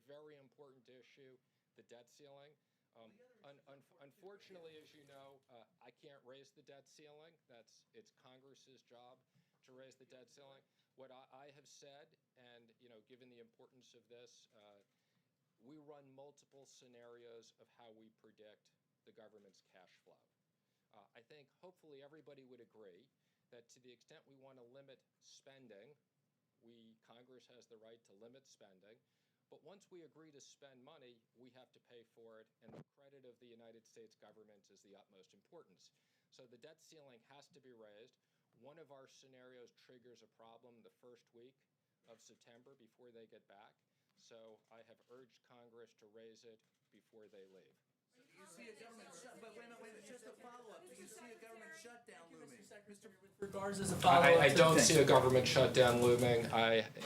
very important issue, the debt ceiling. Unfortunately, as you know, I can't raise the debt ceiling. It's Congress's job to raise the debt ceiling. What I have said, and given the importance of this, we run multiple scenarios of how we predict the government's cash flow. I think hopefully everybody would agree that to the extent we want to limit spending, Congress has the right to limit spending. But once we agree to spend money, we have to pay for it, and the credit of the United States government is the utmost importance. So the debt ceiling has to be raised. One of our scenarios triggers a problem the first week of September before they get back. So I have urged Congress to raise it before they leave. Do you see a government but wait a minute, just a follow-up. Do you see a government shutdown looming? With regards as a follow-up I don't see a government shutdown looming.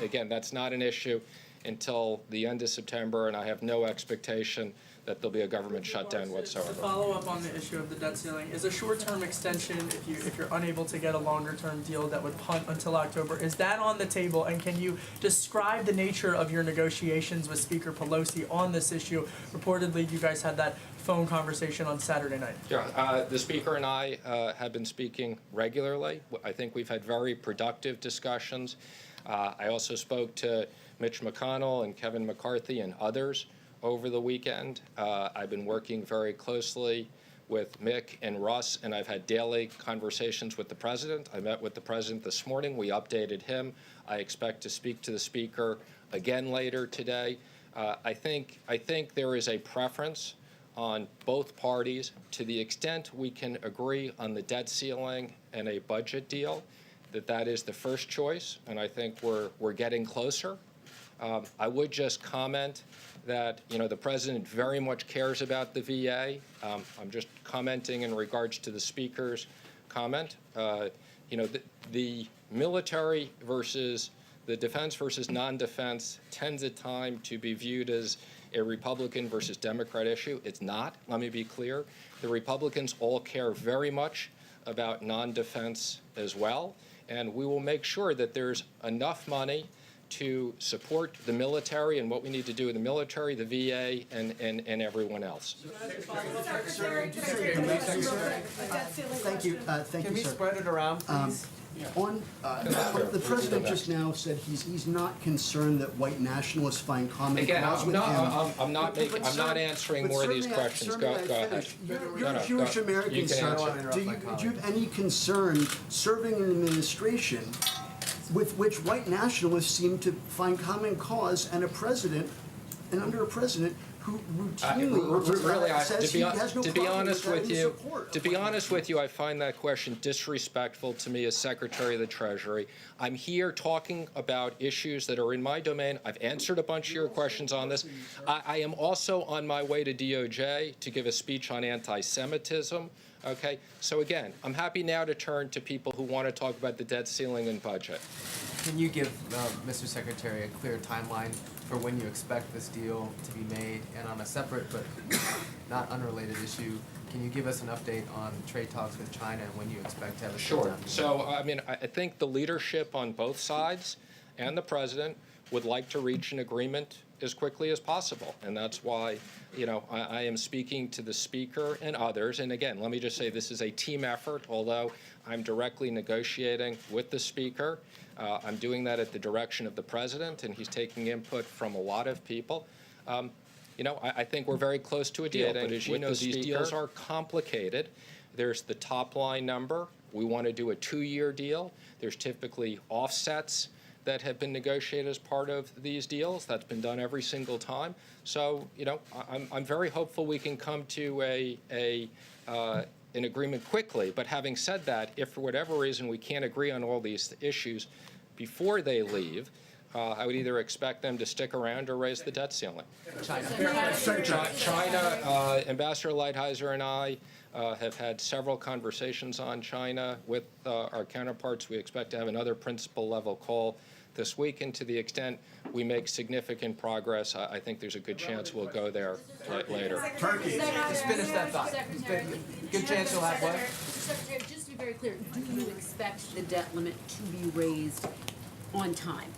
Again, that's not an issue until the end of September, and I have no expectation that there'll be a government shutdown whatsoever. To follow up on the issue of the debt ceiling, is a short-term extension, if you're unable to get a longer-term deal that would punt until October, is that on the table? And can you describe the nature of your negotiations with Speaker Pelosi on this issue? Reportedly, you guys had that phone conversation on Saturday night. Yeah, the Speaker and I have been speaking regularly. I think we've had very productive discussions. I also spoke to Mitch McConnell and Kevin McCarthy and others over the weekend. I've been working very closely with Mick and Russ, and I've had daily conversations with the President. I met with the President this morning. We updated him. I expect to speak to the Speaker again later today. I think there is a preference on both parties. To the extent we can agree on the debt ceiling and a budget deal, that is the first choice, and I think we're getting closer. I would just comment that the President very much cares about the VA. I'm just commenting in regards to the Speaker's comment. The military versus the defense versus non-defense tends at times to be viewed as a Republican versus Democrat issue. It's not. Let me be clear. The Republicans all care very much about non-defense as well, and we will make sure that there's enough money to support the military and what we need to do in the military, the VA, and everyone else. Thank you, Can we sir. spread it around, please? The President just now said he's not concerned that white nationalists find common Again, cause with him. I'm not answering more of these questions. Go ahead. You're a Jewish American, sir. Do you have any concern serving in an administration with which white nationalists seem to find common cause and under a president who routinely says he has no problem with that in support? To be honest with you, I find that question disrespectful to me as Secretary of the Treasury. I'm here talking about issues that are in my domain. I've answered a bunch of your questions on this. I am also on my way to DOJ to give a speech on anti-Semitism. Okay, so again, I'm happy now to turn to people who want to talk about the debt ceiling and budget. Can you give, Mr. Secretary, a clear timeline for when you expect this deal to be made? And on a separate but not unrelated issue, can you give us an update on trade talks with China and when you expect to have a Sure. So, I think the leadership on both sides and the President would like to reach an agreement as quickly as possible. And that's why, I am speaking to the Speaker and others. And again, let me just say this is a team effort, although I'm directly negotiating with the Speaker. I'm doing that at the direction of the President, and he's taking input from a lot of people. I think we're very close to a deal, but as you know, these deals are complicated. There's the top line number. We want to do a 2-year deal. There's typically offsets that have been negotiated as part of these deals. That's been done every single time. So, I'm very hopeful we can come to an agreement quickly. But having said that, if for whatever reason we can't agree on all these issues before they leave, I would either expect them to stick around or raise the debt ceiling. China, Ambassador Lighthizer and I have had several conversations on China with our counterparts. We expect to have another principal level call this week, and to the extent we make significant progress, I think there's a good chance we'll go there later. Turkey. Just finish that thought. Good chance you'll have what? Mr. Secretary, just to be very clear, do you expect the debt limit to be raised on time?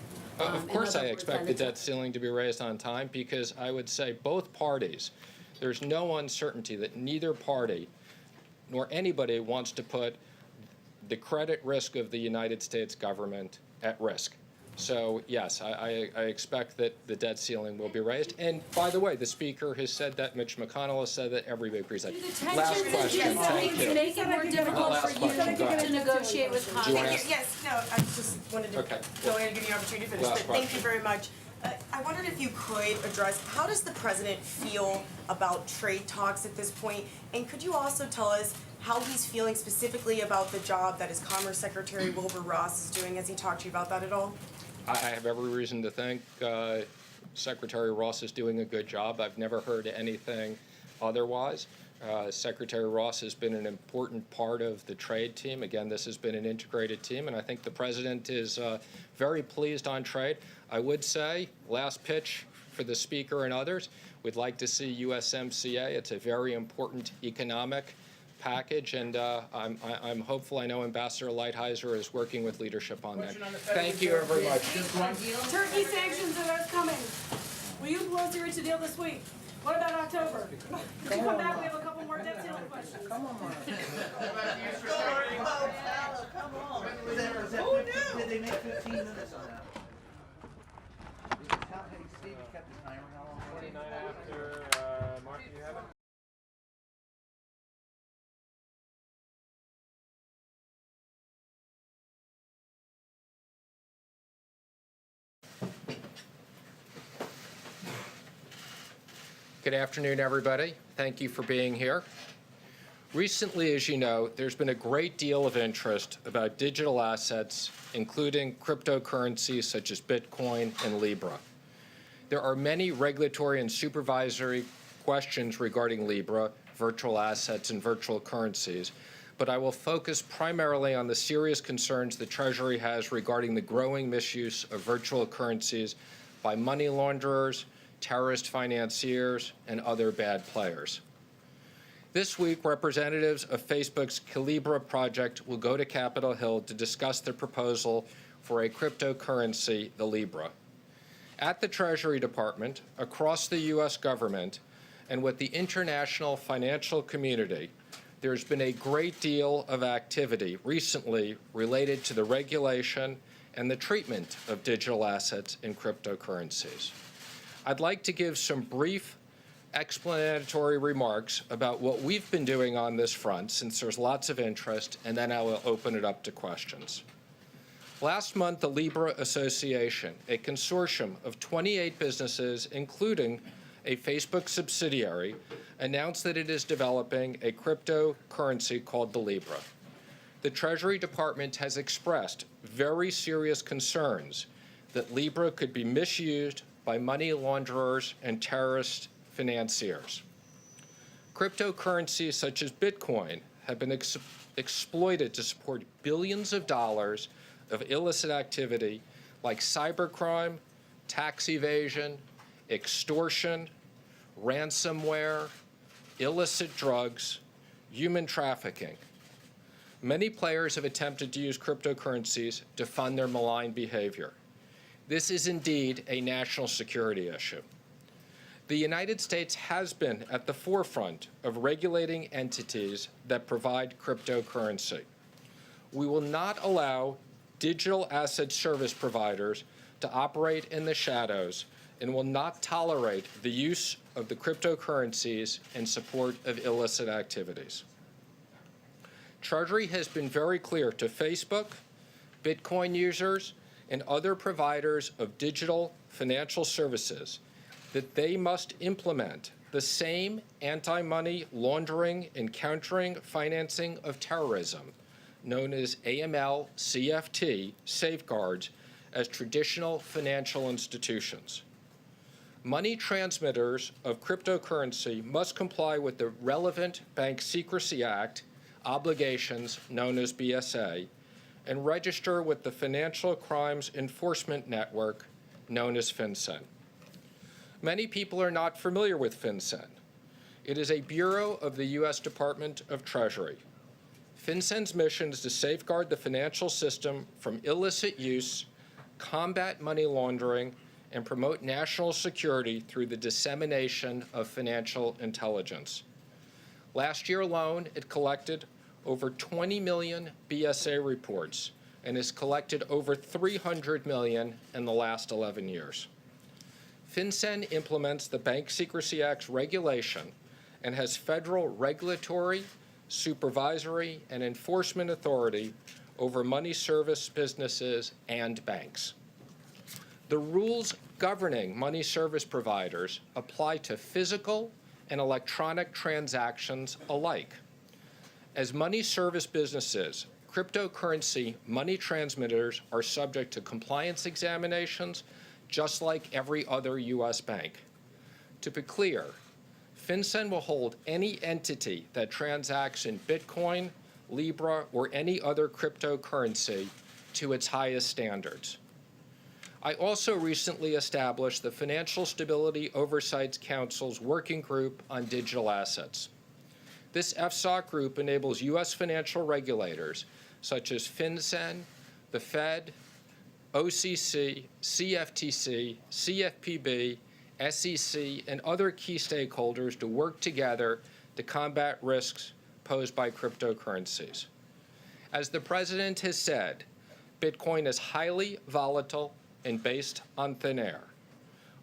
Of course, I expect the debt ceiling to be raised on time because I would say both parties, there's no uncertainty that neither party nor anybody wants to put the credit risk of the United States government at risk. So, yes, I expect that the debt ceiling will be raised. And by the way, the Speaker has said that, Mitch McConnell has said that, everybody agrees that. Last question, thank you. Make it more difficult Last for you question, go ahead. to negotiate with Do you want Congress. to- Yes, no, I just wanted to Okay. go in and give you an opportunity to finish, Last but thank question. you very much. I wondered if you could address, how does the president feel about trade talks at this point? And could you also tell us how he's feeling specifically about the job that his Commerce Secretary Wilbur Ross is doing? Has he talked to you about that at all? I have every reason to think Secretary Ross is doing a good job. I've never heard anything otherwise. Secretary Ross has been an important part of the trade team. Again, this has been an integrated team, and I think the president is very pleased on trade. I would say, last pitch for the Speaker and others, we'd like to see USMCA. It's a very important economic package, and I'm hopeful. I know Ambassador Lighthizer is working with leadership on that. Thank you very much. Turkey sanctions are coming. Will you Pelosi reach a deal this week? What about October? Could you come back? We have a couple more debt ceiling questions. Come on. Did they make 15 minutes on that? Steve kept the timer, how long? 29 after, Mark, do you have it? Good afternoon, everybody. Thank you for being here. Recently, as you know, there's been a great deal of interest about digital assets, including cryptocurrencies such as Bitcoin and Libra. There are many regulatory and supervisory questions regarding Libra, virtual assets, and virtual currencies, but I will focus primarily on the serious concerns the Treasury has regarding the growing misuse of virtual currencies by money launderers, terrorist financiers, and other bad players. This week, representatives of Facebook's Calibra project will go to Capitol Hill to discuss the proposal for a cryptocurrency, the Libra. At the Treasury Department, across the U.S. government, and with the international financial community, there's been a great deal of activity recently related to the regulation and the treatment of digital assets and cryptocurrencies. I'd like to give some brief explanatory remarks about what we've been doing on this front, since there's lots of interest, and then I will open it up to questions. Last month, the Libra Association, a consortium of 28 businesses, including a Facebook subsidiary, announced that it is developing a cryptocurrency called the Libra. The Treasury Department has expressed very serious concerns that Libra could be misused by money launderers and terrorist financiers. Cryptocurrencies such as Bitcoin have been exploited to support billions of dollars of illicit activity like cybercrime, tax evasion, extortion, ransomware, illicit drugs, human trafficking. Many players have attempted to use cryptocurrencies to fund their malign behavior. This is indeed a national security issue. The United States has been at the forefront of regulating entities that provide cryptocurrency. We will not allow digital asset service providers to operate in the shadows and will not tolerate the use of the cryptocurrencies in support of illicit activities. Treasury has been very clear to Facebook, Bitcoin users, and other providers of digital financial services that they must implement the same anti-money laundering and countering financing of terrorism, known as AML-CFT, safeguards as traditional financial institutions. Money transmitters of cryptocurrency must comply with the relevant Bank Secrecy Act obligations, known as BSA, and register with the Financial Crimes Enforcement Network, known as FinCEN. Many people are not familiar with FinCEN. It is a bureau of the U.S. Department of Treasury. FinCEN's mission is to safeguard the financial system from illicit use, combat money laundering, and promote national security through the dissemination of financial intelligence. Last year alone, it collected over 20 million BSA reports and has collected over 300 million in the last 11 years. FinCEN implements the Bank Secrecy Act's regulation and has federal regulatory, supervisory, and enforcement authority over money service businesses and banks. The rules governing money service providers apply to physical and electronic transactions alike. As money service businesses, cryptocurrency money transmitters are subject to compliance examinations just like every other U.S. bank. To be clear, FinCEN will hold any entity that transacts in Bitcoin, Libra, or any other cryptocurrency to its highest standards. I also recently established the Financial Stability Oversight Council's Working Group on Digital Assets. This FSOC group enables U.S. financial regulators, such as FinCEN, the Fed, OCC, CFTC, CFPB, SEC, and other key stakeholders to work together to combat risks posed by cryptocurrencies. As the President has said, Bitcoin is highly volatile and based on thin air.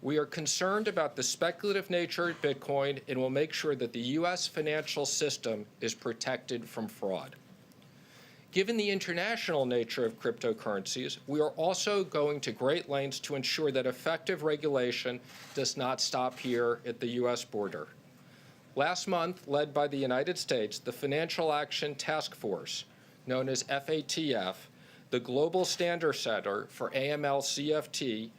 We are concerned about the speculative nature of Bitcoin and will make sure that the U.S. financial system is protected from fraud. Given the international nature of cryptocurrencies, we are also going to great lengths to ensure that effective regulation does not stop here at the U.S. border. Last month, led by the United States, the Financial Action Task Force, known as FATF, the global standard setter for AML-CFT,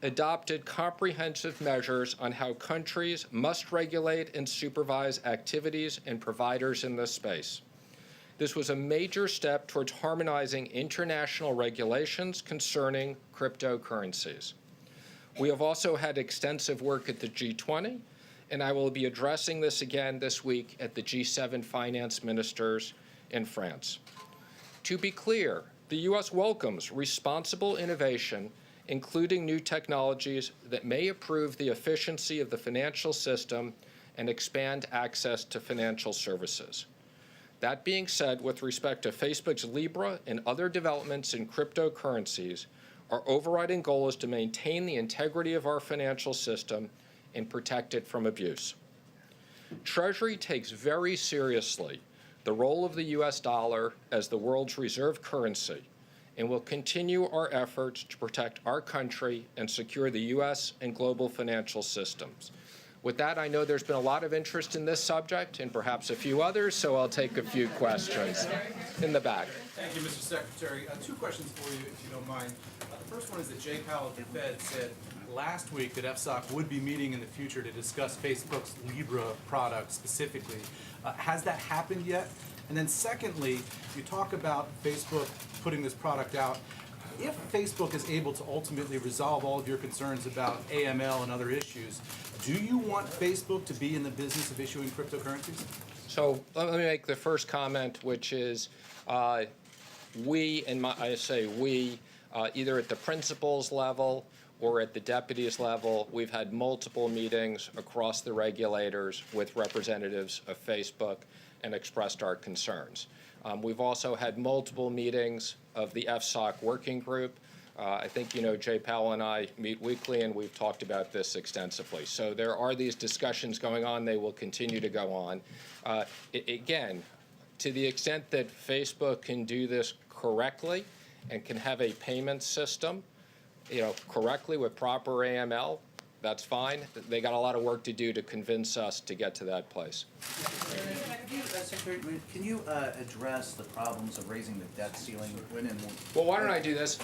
adopted comprehensive measures on how countries must regulate and supervise activities and providers in this space. This was a major step towards harmonizing international regulations concerning cryptocurrencies. We have also had extensive work at the G20, and I will be addressing this again this week at the G7 finance ministers in France. To be clear, the U.S. welcomes responsible innovation, including new technologies that may improve the efficiency of the financial system and expand access to financial services. That being said, with respect to Facebook's Libra and other developments in cryptocurrencies, our overriding goal is to maintain the integrity of our financial system and protect it from abuse. Treasury takes very seriously the role of the U.S. dollar as the world's reserve currency and will continue our efforts to protect our country and secure the U.S. and global financial systems. With that, I know there's been a lot of interest in this subject and perhaps a few others, so I'll take a few questions in the back. Thank you, Mr. Secretary. Two questions for you, if you don't mind. The first one is that Jay Powell of the Fed said last week that FSOC would be meeting in the future to discuss Facebook's Libra product specifically. Has that happened yet? And then secondly, you talk about Facebook putting this product out. If Facebook is able to ultimately resolve all of your concerns about AML and other issues, do you want Facebook to be in the business of issuing cryptocurrencies? So let me make the first comment, which is I say we, either at the principals level or at the deputies level, we've had multiple meetings across the regulators with representatives of Facebook and expressed our concerns. We've also had multiple meetings of the FSOC working group. I think you know Jay Powell and I meet weekly, and we've talked about this extensively. So there are these discussions going on. They will continue to go on. Again, to the extent that Facebook can do this correctly and can have a payment system, correctly with proper AML, that's fine. They got a lot of work to do to convince us to get to that place. Secretary, can you address the problems of raising the debt ceiling? Well, why don't I do this?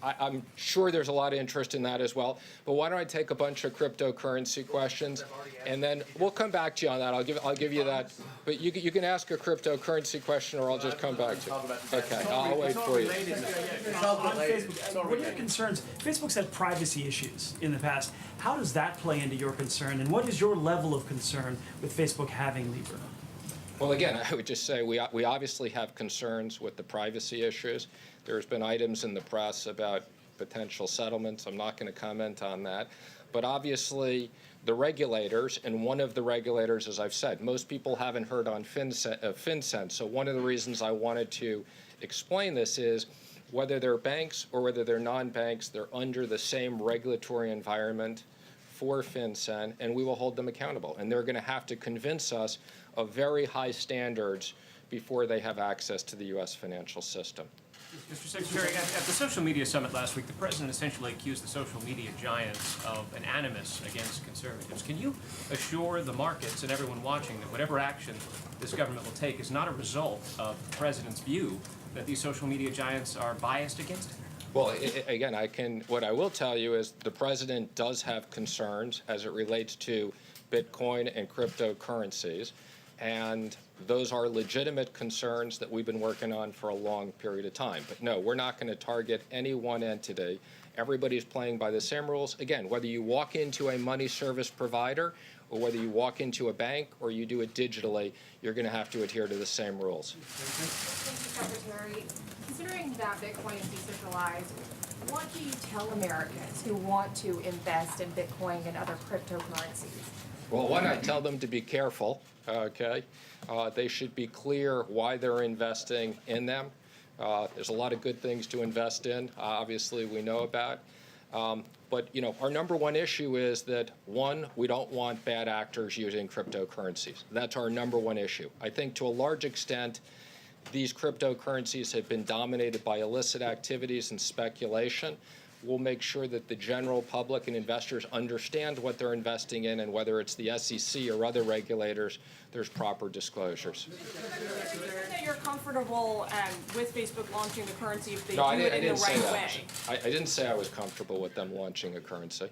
I'm sure there's a lot of interest in that as well. But why don't I take a bunch of cryptocurrency questions, and then we'll come back to you on that. I'll give you that. But you can ask a cryptocurrency question, or I'll just come back to it. Okay, I'll wait for you. What are your concerns? Facebook's had privacy issues in the past. How does that play into your concern, and what is your level of concern with Facebook having Libra? Well, again, I would just say we obviously have concerns with the privacy issues. There's been items in the press about potential settlements. I'm not going to comment on that. But obviously, the regulators, and one of the regulators, as I've said, most people haven't heard on FinCEN. So one of the reasons I wanted to explain this is whether they're banks or whether they're non-banks, they're under the same regulatory environment for FinCEN, and we will hold them accountable. And they're going to have to convince us of very high standards before they have access to the U.S. financial system. Mr. Secretary, at the social media summit last week, the president essentially accused the social media giants of an animus against conservatives. Can you assure the markets and everyone watching that whatever action this government will take is not a result of the president's view that these social media giants are biased against him? Well, again, what I will tell you is the president does have concerns as it relates to Bitcoin and cryptocurrencies, and those are legitimate concerns that we've been working on for a long period of time. But no, we're not going to target any one entity. Everybody's playing by the same rules. Again, whether you walk into a money service provider or whether you walk into a bank or you do it digitally, you're going to have to adhere to the same rules. Thank you, Secretary. Considering that Bitcoin is decentralized, what do you tell Americans who want to invest in Bitcoin and other cryptocurrencies? Well, one, I tell them to be careful, okay? They should be clear why they're investing in them. There's a lot of good things to invest in, obviously, we know about. But, you know, our number one issue is that, one, we don't want bad actors using cryptocurrencies. That's our number one issue. I think to a large extent, these cryptocurrencies have been dominated by illicit activities and speculation. We'll make sure that the general public and investors understand what they're investing in, and whether it's the SEC or other regulators, there's proper disclosures. You said that you're comfortable with Facebook launching the currency if they No, do it in the say right that. way. I didn't say I was comfortable with them launching a currency.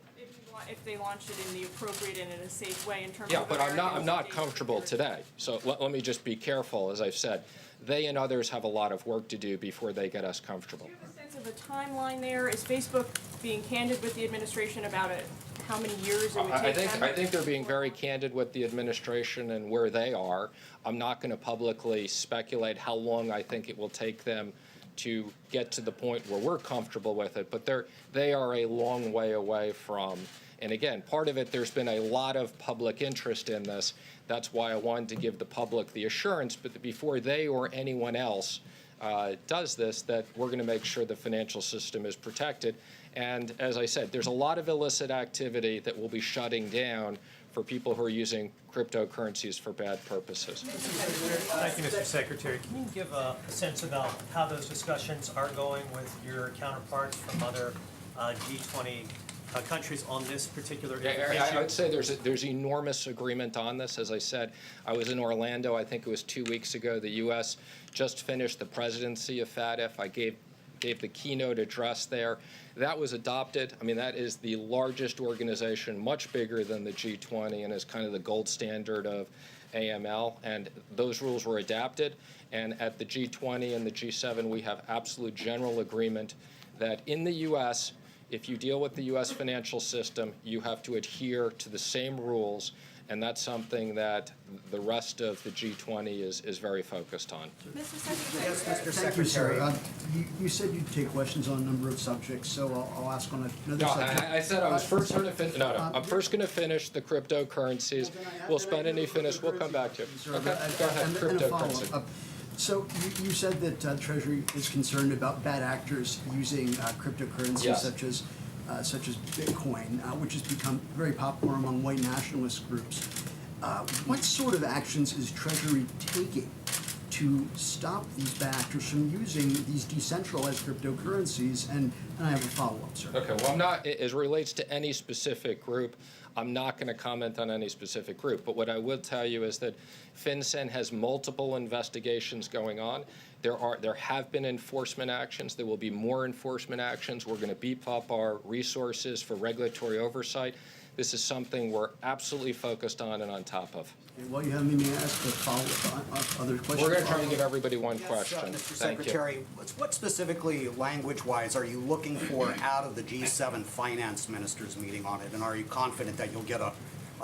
If they launch it in the appropriate and in a safe way in terms Yeah, of but I'm not Americans' comfortable today. So let me just be careful, as I've said. They and others have a lot of work to do before they get us comfortable. Do you have a sense of a timeline there? Is Facebook being candid with the administration about it? How many years it would take them? I think they're being very candid with the administration and where they are. I'm not going to publicly speculate how long I think it will take them to get to the point where we're comfortable with it, but they are a long way away from. And again, part of it, there's been a lot of public interest in this. That's why I wanted to give the public the assurance, but before they or anyone else does this, that we're going to make sure the financial system is protected. And as I said, there's a lot of illicit activity that will be shutting down for people who are using cryptocurrencies for bad purposes. Thank you, Mr. Secretary. Can you give a sense about how those discussions are going with your counterparts from other G20 countries on this particular issue? I would say there's enormous agreement on this. As I said, I was in Orlando, I think it was 2 weeks ago. The U.S. just finished the presidency of FATF. I gave the keynote address there. That was adopted. I mean, that is the largest organization, much bigger than the G20, and is kind of the gold standard of AML. And those rules were adapted. And at the G20 and the G7, we have absolute general agreement that in the U.S., if you deal with the U.S. financial system, you have to adhere to the same rules, and that's something that the rest of the G20 is very focused on. Mr. Secretary. Yes, Mr. Thank you, Secretary. sir. You said you'd take questions on a number of subjects, so I'll ask on another No, subject. I said I was first going to finish. No, I'm first going to finish the cryptocurrencies. We'll spend any finish. We'll come back to it. Sir, Okay, go ahead. and a Cryptocurrency. follow-up. So you said that Treasury is concerned about bad actors using cryptocurrencies Yes. such as Bitcoin, which has become very popular among white nationalist groups. What sort of actions is Treasury taking to stop these bad actors from using these decentralized cryptocurrencies? And I have a follow-up, sir. Okay, well, I'm not, as it relates to any specific group, I'm not going to comment on any specific group. But what I will tell you is that FinCEN has multiple investigations going on. There have been enforcement actions. There will be more enforcement actions. We're going to beef up our resources for regulatory oversight. This is something we're absolutely focused on and on top of. While you have me, may I ask a follow-up on other questions? We're going to try to give everybody one Yes, question. Mr. Thank you. Secretary, what specifically, language-wise, are you looking for out of the G7 finance ministers meeting on it? And are you confident that you'll get a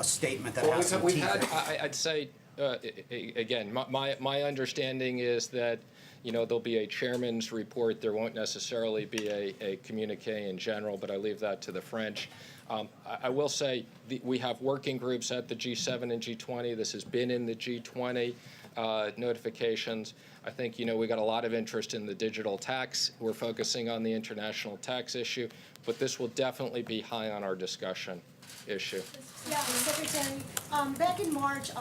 statement that Well, has some teeth in it? I'd say Again, my understanding is that, there'll be a chairman's report. There won't necessarily be a communique in general, but I leave that to the French. I will say we have working groups at the G7 and G20. This has been in the G20 notifications. I think, we got a lot of interest in the digital tax. We're focusing on the international tax issue, but this will definitely be high on our discussion issue. Yeah, Secretary, back in March,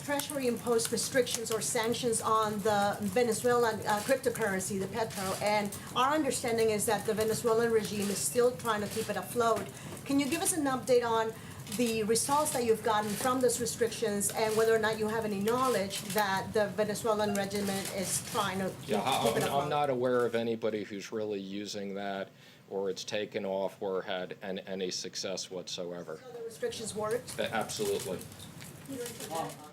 Treasury imposed restrictions or sanctions on the Venezuelan cryptocurrency, the petro, and our understanding is that the Venezuelan regime is still trying to keep it afloat. Can you give us an update on the results that you've gotten from those restrictions and whether or not you have any knowledge that the Venezuelan regiment is trying to keep it afloat? I'm not aware of anybody who's really using that, or it's taken off, or had any success whatsoever. So the restrictions worked? Absolutely.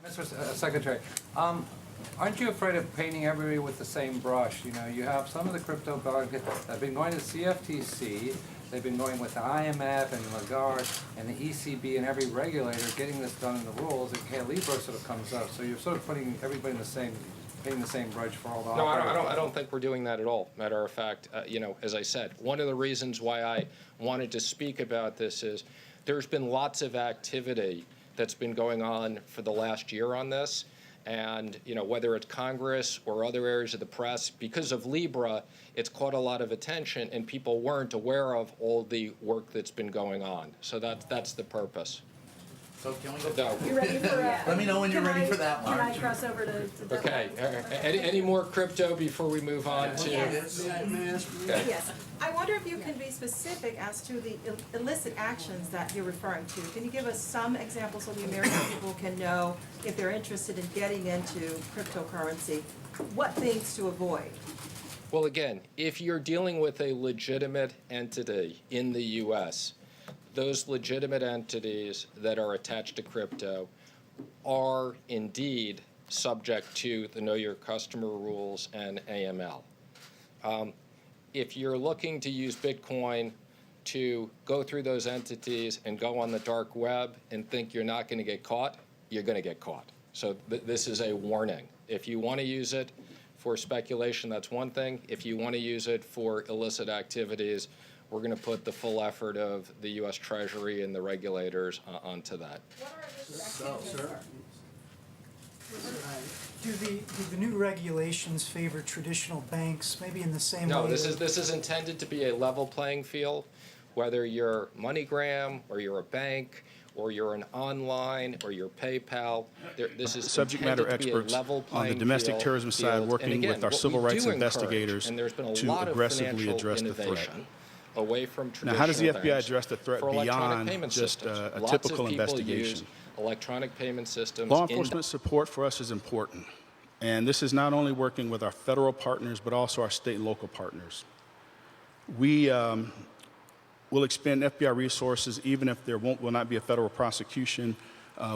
Mr. Secretary, aren't you afraid of painting everybody with the same brush? You have some of the crypto guards that have been going to CFTC, they've been going with the IMF and Lagarde and the ECB and every regulator getting this done in the rules, and Libra sort of comes up. So you're sort of putting everybody in the same, painting the same brush for all the No, operators. I don't think we're doing that at all. Matter of fact, as I said, one of the reasons why I wanted to speak about this is there's been lots of activity that's been going on for the last year on this. And, whether it's Congress or other areas of the press, because of Libra, it's caught a lot of attention, and people weren't aware of all the work that's been going on. So that's the purpose. So can we go? No. You ready for Let me know when you're ready for that, Mark. Can I cross over to the? Okay. Any more crypto before we move on to? May I ask? Okay. Yes, I wonder if you can be specific as to the illicit actions that you're referring to. Can you give us some examples so the American people can know if they're interested in getting into cryptocurrency, what things to avoid? Well, again, if you're dealing with a legitimate entity in the U.S., those legitimate entities that are attached to crypto are indeed subject to the Know Your Customer rules and AML. If you're looking to use Bitcoin to go through those entities and go on the dark web and think you're not going to get caught, you're going to get caught. So this is a warning. If you want to use it for speculation, that's one thing. If you want to use it for illicit activities, we're going to put the full effort of the U.S. Treasury and the regulators onto that. Do the new regulations favor traditional banks, maybe in the same way? No, this is intended to be a level playing field, whether you're MoneyGram or you're a bank or you're an online or you're PayPal. This is subject matter intended to be a experts level on the playing domestic terrorism side field. working And again, with our what civil we rights do investigators encourage, and there's been a to lot of aggressively financial address the threat. innovation away from traditional Now, how does the FBI banks address the threat for electronic beyond payment just systems. a Lots typical of people investigation? use electronic payment systems. Law in enforcement support for us is important. And this is not only working with our federal partners, but also our state and local partners. We will expend FBI resources even if there will not be a federal prosecution.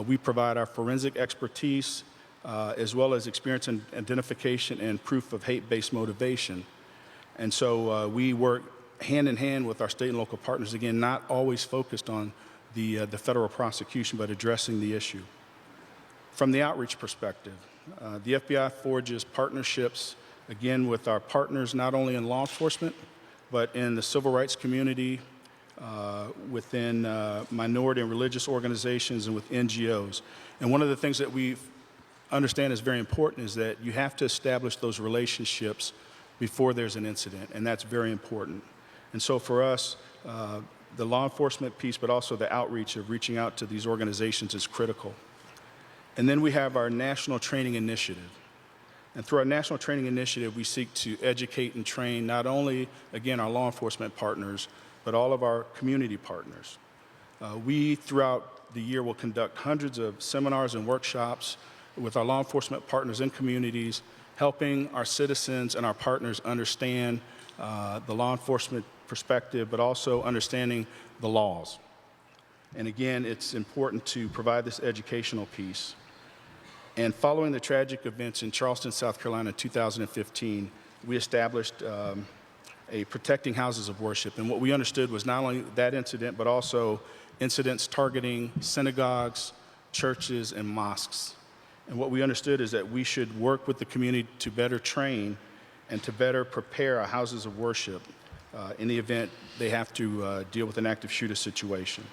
We provide our forensic expertise as well as experience in identification and proof of hate-based motivation. And so we work hand in hand with our state and local partners, again, not always focused on the federal prosecution, but addressing the issue. From the outreach perspective, the FBI forges partnerships, again, with our partners not only in law enforcement, but in the civil rights community, within minority and religious organizations, and with NGOs. And one of the things that we understand is very important is that you have to establish those relationships before there's an incident, and that's very important. And so for us, the law enforcement piece, but also the outreach of reaching out to these organizations is critical. And then we have our national training initiative. And through our national training initiative, we seek to educate and train not only, again, our law enforcement partners, but all of our community partners. We, throughout the year, will conduct hundreds of seminars and workshops with our law enforcement partners in communities, helping our citizens and our partners understand the law enforcement perspective, but also understanding the laws. And again, it's important to provide this educational piece. And following the tragic events in Charleston, South Carolina in 2015, we established a Protecting Houses of Worship. And what we understood was not only that incident, but also incidents targeting synagogues, churches, and mosques. And what we understood is that we should work with the community to better train and to better prepare our houses of worship in the event they have to deal with an active shooter situation.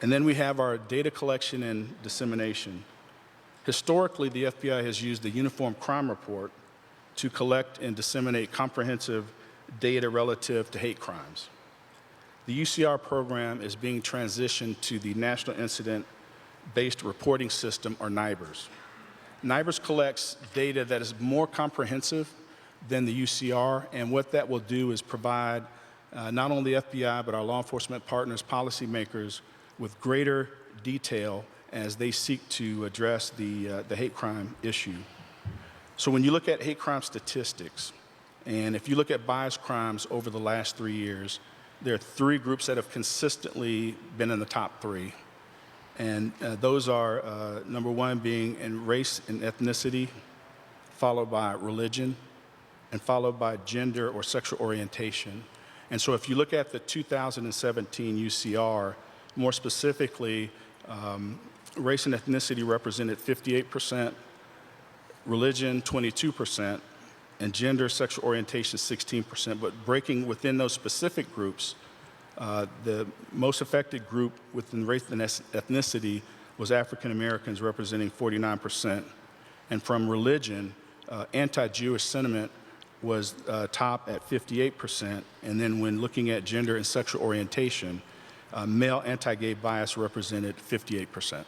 And then we have our data collection and dissemination. Historically, the FBI has used the Uniform Crime Report to collect and disseminate comprehensive data relative to hate crimes. The UCR program is being transitioned to the National Incident-Based Reporting System, or NIBRS. NIBRS collects data that is more comprehensive than the UCR, and what that will do is provide not only the FBI, but our law enforcement partners, policymakers, with greater detail as they seek to address the hate crime issue. So when you look at hate crime statistics, and if you look at bias crimes over the last 3 years, there are 3 groups that have consistently been in the top 3. And those are, number 1 being in race and ethnicity, followed by religion, and followed by gender or sexual orientation. And so if you look at the 2017 UCR, more specifically, race and ethnicity represented 58%, religion 22%, and gender, sexual orientation 16%. But breaking within those specific groups, the most affected group within race and ethnicity was African Americans, representing 49%. And from religion, anti-Jewish sentiment was top at 58%. And then when looking at gender and sexual orientation, male anti-gay bias represented 58%.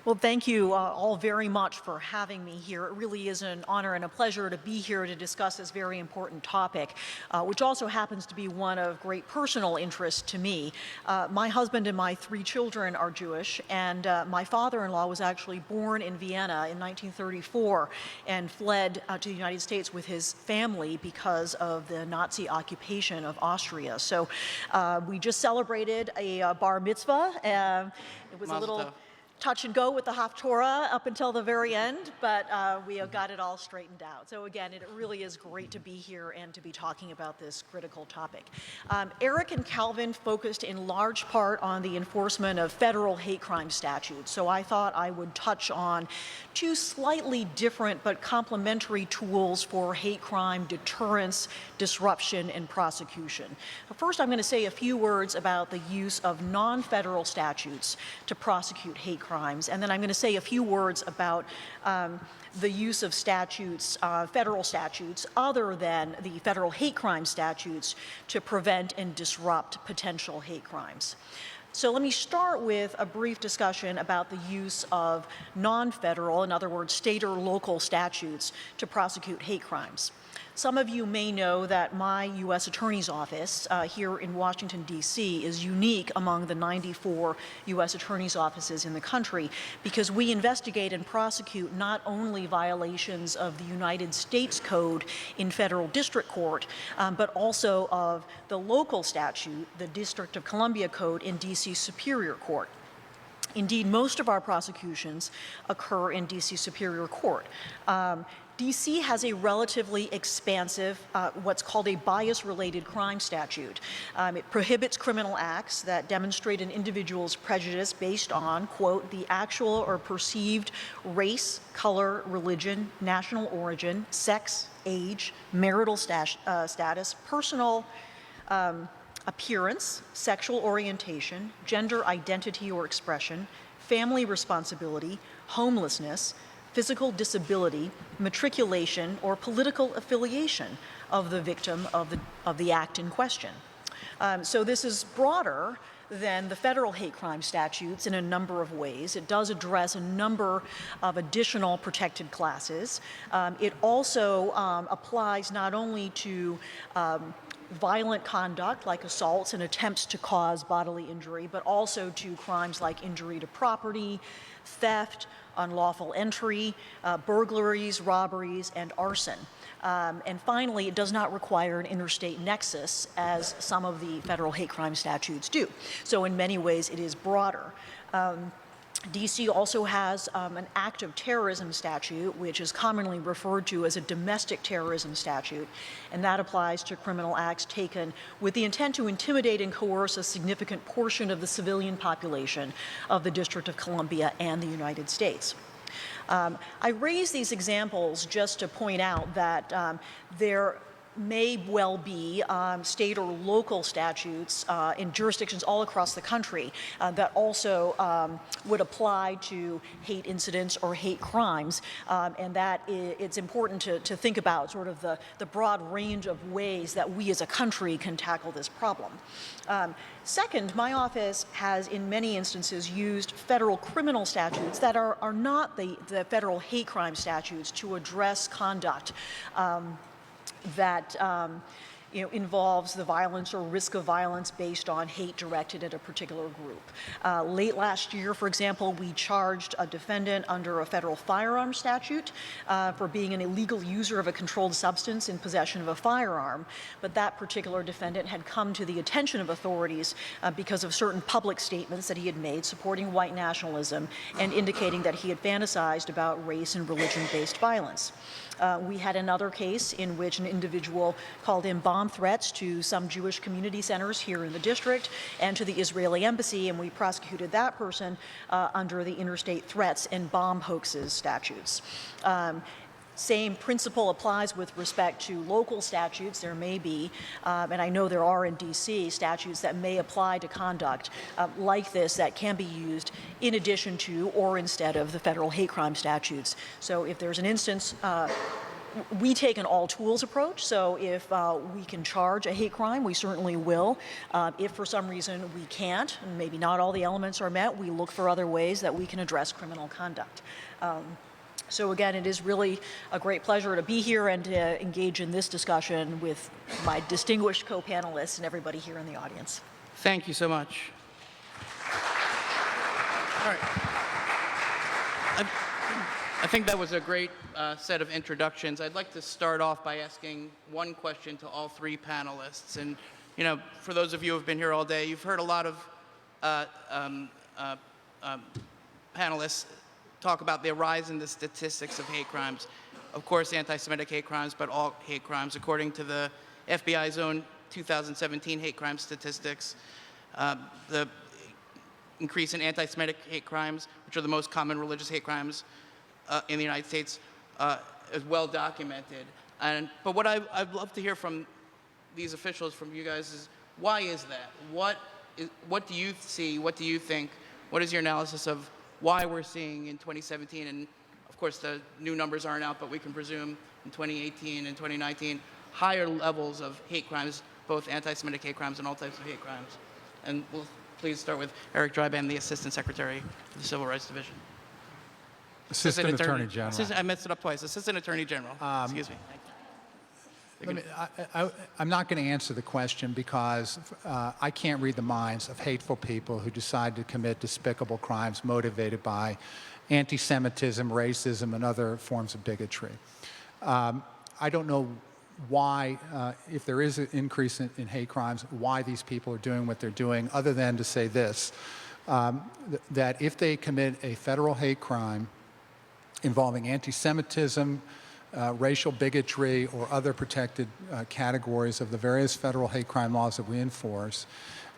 Well, thank you all very much for having me here. It really is an honor and a pleasure to be here to discuss this very important topic, which also happens to be one of great personal interest to me. My husband and my 3 children are Jewish, and my father-in-law was actually born in Vienna in 1934 and fled to the United States with his family because of the Nazi occupation of Austria. So we just celebrated a bar mitzvah. It was a little touch and go with the Haftorah up until the very end, but we have got it all straightened out. So again, it really is great to be here and to be talking about this critical topic. Eric and Calvin focused in large part on the enforcement of federal hate crime statutes, so I thought I would touch on 2 slightly different but complementary tools for hate crime deterrence, disruption, and prosecution. First, I'm going to say a few words about the use of non-federal statutes to prosecute hate crimes, and then I'm going to say a few words about the use of statutes, federal statutes, other than the federal hate crime statutes to prevent and disrupt potential hate crimes. So let me start with a brief discussion about the use of non-federal, in other words, state or local statutes to prosecute hate crimes. Some of you may know that my U.S. Attorney's Office here in Washington, D.C. is unique among the 94 U.S. Attorney's offices in the country because we investigate and prosecute not only violations of the United States Code in federal district court, but also of the local statute, the District of Columbia Code in D.C. Superior Court. Indeed, most of our prosecutions occur in D.C. Superior Court. D.C. has a relatively expansive, what's called a bias-related crime statute. It prohibits criminal acts that demonstrate an individual's prejudice based on, quote, the actual or perceived race, color, religion, national origin, sex, age, marital status, personal appearance, sexual orientation, gender identity or expression, family responsibility, homelessness, physical disability, matriculation, or political affiliation of the victim of the act in question. So this is broader than the federal hate crime statutes in a number of ways. It does address a number of additional protected classes. It also applies not only to violent conduct like assaults and attempts to cause bodily injury, but also to crimes like injury to property, theft, unlawful entry, burglaries, robberies, and arson. And finally, it does not require an interstate nexus as some of the federal hate crime statutes do. So in many ways, it is broader. DC also has an active terrorism statute, which is commonly referred to as a domestic terrorism statute, and that applies to criminal acts taken with the intent to intimidate and coerce a significant portion of the civilian population of the District of Columbia and the United States. I raise these examples just to point out that there may well be state or local statutes in jurisdictions all across the country that also would apply to hate incidents or hate crimes, and that it's important to think about sort of the broad range of ways that we as a country can tackle this problem. Second, my office has in many instances used federal criminal statutes that are not the federal hate crime statutes to address conduct that involves the violence or risk of violence based on hate directed at a particular group. Late last year, for example, we charged a defendant under a federal firearm statute for being an illegal user of a controlled substance in possession of a firearm, but that particular defendant had come to the attention of authorities because of certain public statements that he had made supporting white nationalism and indicating that he had fantasized about race and religion-based violence. We had another case in which an individual called in bomb threats to some Jewish community centers here in the district and to the Israeli embassy, and we prosecuted that person under the interstate threats and bomb hoaxes statutes. Same principle applies with respect to local statutes. There may be, and I know there are in DC, statutes that may apply to conduct like this that can be used in addition to or instead of the federal hate crime statutes. So if there's an instance, we take an all-tools approach, so if we can charge a hate crime, we certainly will. If for some reason we can't, and maybe not all the elements are met, we look for other ways that we can address criminal conduct. So again, it is really a great pleasure to be here and to engage in this discussion with my distinguished co-panelists and everybody here in the audience. Thank you so much. All right. I think that was a great set of introductions. I'd like to start off by asking one question to all three panelists. And, you know, for those of you who have been here all day, you've heard a lot of panelists talk about the rise in the statistics of hate crimes. Of course, anti-Semitic hate crimes, but all hate crimes. According to the FBI's own 2017 hate crime statistics, the increase in anti-Semitic hate crimes, which are the most common religious hate crimes in the United States, is well documented. But what I'd love to hear from these officials, from you guys, is why is that? What do you see? What do you think? What is your analysis of why we're seeing in 2017, and of course the new numbers aren't out, but we can presume in 2018 and 2019, higher levels of hate crimes, both anti-Semitic hate crimes and all types of hate crimes? And we'll please start with Eric Dryban, the Assistant Secretary of the Civil Rights Division. Assistant Attorney General. I messed it up twice. Assistant Attorney General. Excuse me. I'm not going to answer the question because I can't read the minds of hateful people who decide to commit despicable crimes motivated by anti-Semitism, racism, and other forms of bigotry. I don't know why, if there is an increase in hate crimes, why these people are doing what they're doing, other than to say this, that if they commit a federal hate crime involving anti-Semitism, racial bigotry, or other protected categories of the various federal hate crime laws that we enforce,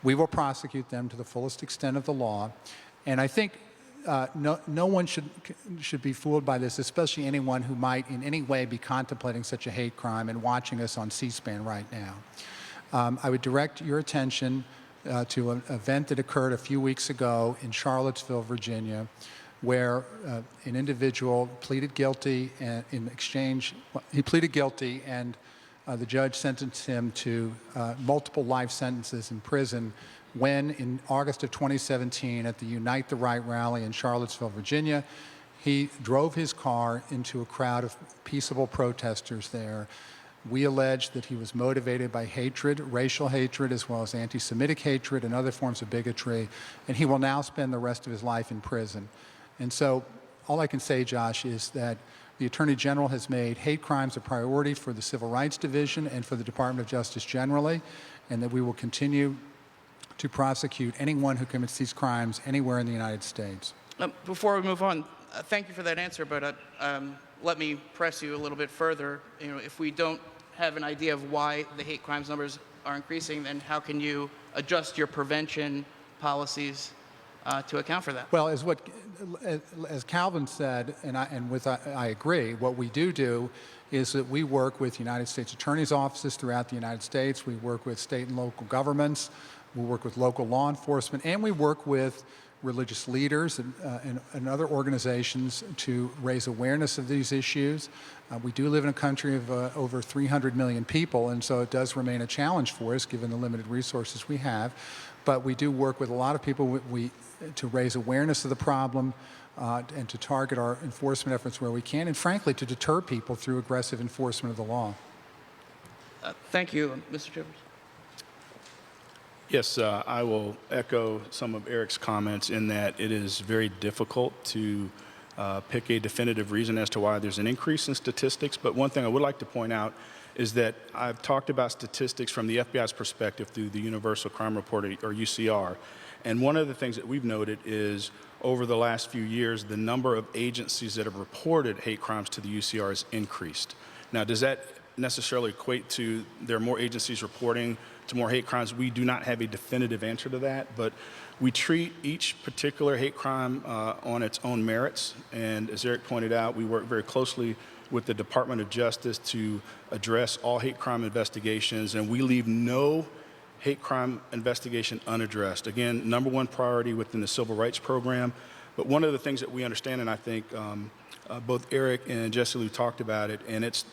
we will prosecute them to the fullest extent of the law. And I think no one should be fooled by this, especially anyone who might in any way be contemplating such a hate crime and watching us on C-SPAN right now. I would direct your attention to an event that occurred a few weeks ago in Charlottesville, Virginia, where an individual pleaded guilty, and in exchange, he pleaded guilty, and the judge sentenced him to multiple life sentences in prison when, in August of 2017, at the Unite the Right rally in Charlottesville, Virginia, he drove his car into a crowd of peaceable protesters there. We allege that he was motivated by hatred, racial hatred, as well as anti-Semitic hatred and other forms of bigotry, and he will now spend the rest of his life in prison. And so all I can say, Josh, is that the Attorney General has made hate crimes a priority for the Civil Rights Division and for the Department of Justice generally, and that we will continue to prosecute anyone who commits these crimes anywhere in the United States. Before we move on, thank you for that answer, but let me press you a little bit further. You know, if we don't have an idea of why the hate crimes numbers are increasing, then how can you adjust your prevention policies to account for that? Well, as Calvin said, and I agree, what we do is that we work with United States Attorney's offices throughout the United States. We work with state and local governments. We work with local law enforcement, and we work with religious leaders and other organizations to raise awareness of these issues. We do live in a country of over 300 million people, and so it does remain a challenge for us given the limited resources we have. But we do work with a lot of people to raise awareness of the problem and to target our enforcement efforts where we can, and frankly, to deter people through aggressive enforcement of the law. Thank you, Mr. Chivers. Yes, I will echo some of Eric's comments in that it is very difficult to pick a definitive reason as to why there's an increase in statistics. But one thing I would like to point out is that I've talked about statistics from the FBI's perspective through the Universal Crime Report, or UCR. And one of the things that we've noted is over the last few years, the number of agencies that have reported hate crimes to the UCR has increased. Now, does that necessarily equate to there are more agencies reporting to more hate crimes? We do not have a definitive answer to that, but we treat each particular hate crime on its own merits. And as Eric pointed out, we work very closely with the Department of Justice to address all hate crime investigations, and we leave no hate crime investigation unaddressed. Again, #1 priority within the Civil Rights Program. But one of the things that we understand, and I think both Eric and Jesse Lou talked about it, and it's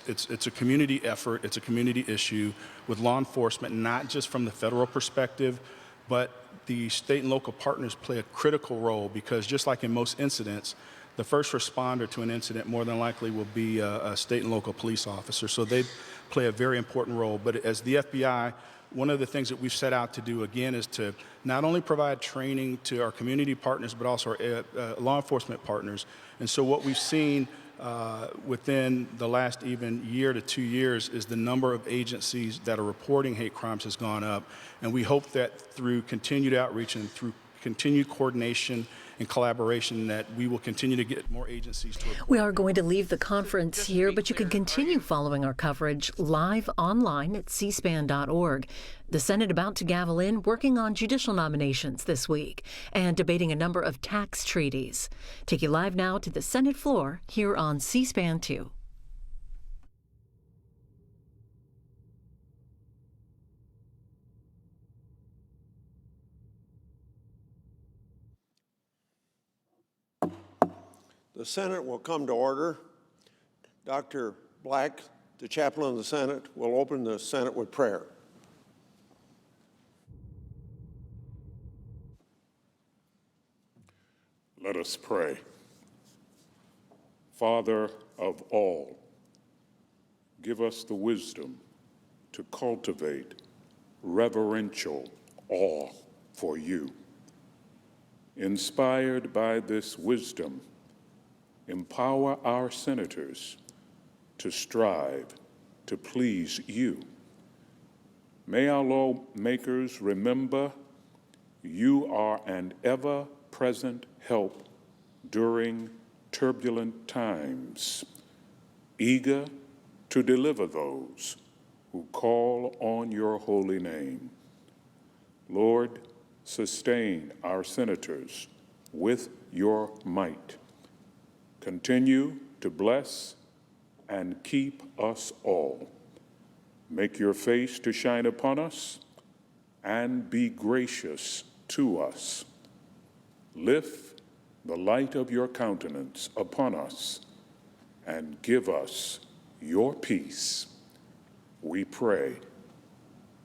a community effort, it's a community issue with law enforcement, not just from the federal perspective, but the state and local partners play a critical role, because just like in most incidents, the first responder to an incident more than likely will be a state and local police officer. So they play a very important role. But as the FBI, one of the things that we've set out to do, again, is to not only provide training to our community partners, but also our law enforcement partners. And so what we've seen within the last even year to 2 years is the number of agencies that are reporting hate crimes has gone up. And we hope that through continued outreach and through continued coordination and collaboration that we will continue to get more agencies to report. We are going to leave the conference here, but you can continue following our coverage live online at cspan.org. The Senate about to gavel in, working on judicial nominations this week and debating a number of tax treaties. Take you live now to the Senate floor here on C-SPAN 2. The Senate will come to order. Dr. Black, the chaplain of the Senate, will open the Senate with prayer. Let us pray. Father of all, give us the wisdom to cultivate reverential awe for you. Inspired by this wisdom, empower our senators to strive to please you. May our lawmakers remember you are an ever-present help during turbulent times, eager to deliver those who call on your holy name. Lord, sustain our senators with your might. Continue to bless and keep us all. Make your face to shine upon us and be gracious to us. Lift the light of your countenance upon us and give us your peace. We pray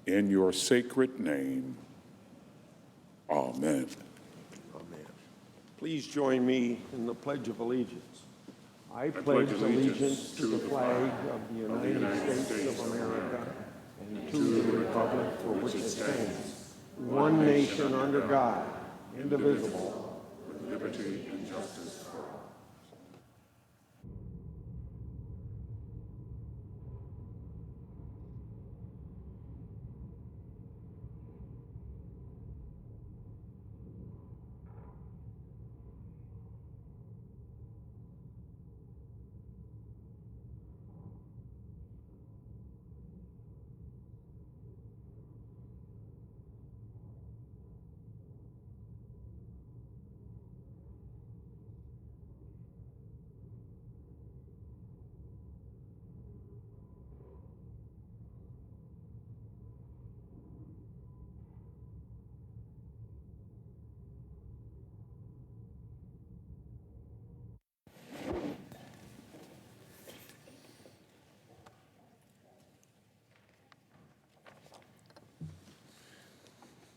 in your sacred name. Amen. Please join me in the Pledge of Allegiance. I pledge allegiance to the flag of the United States of America and to the republic for which it stands, one nation under God, indivisible, with liberty and justice for all.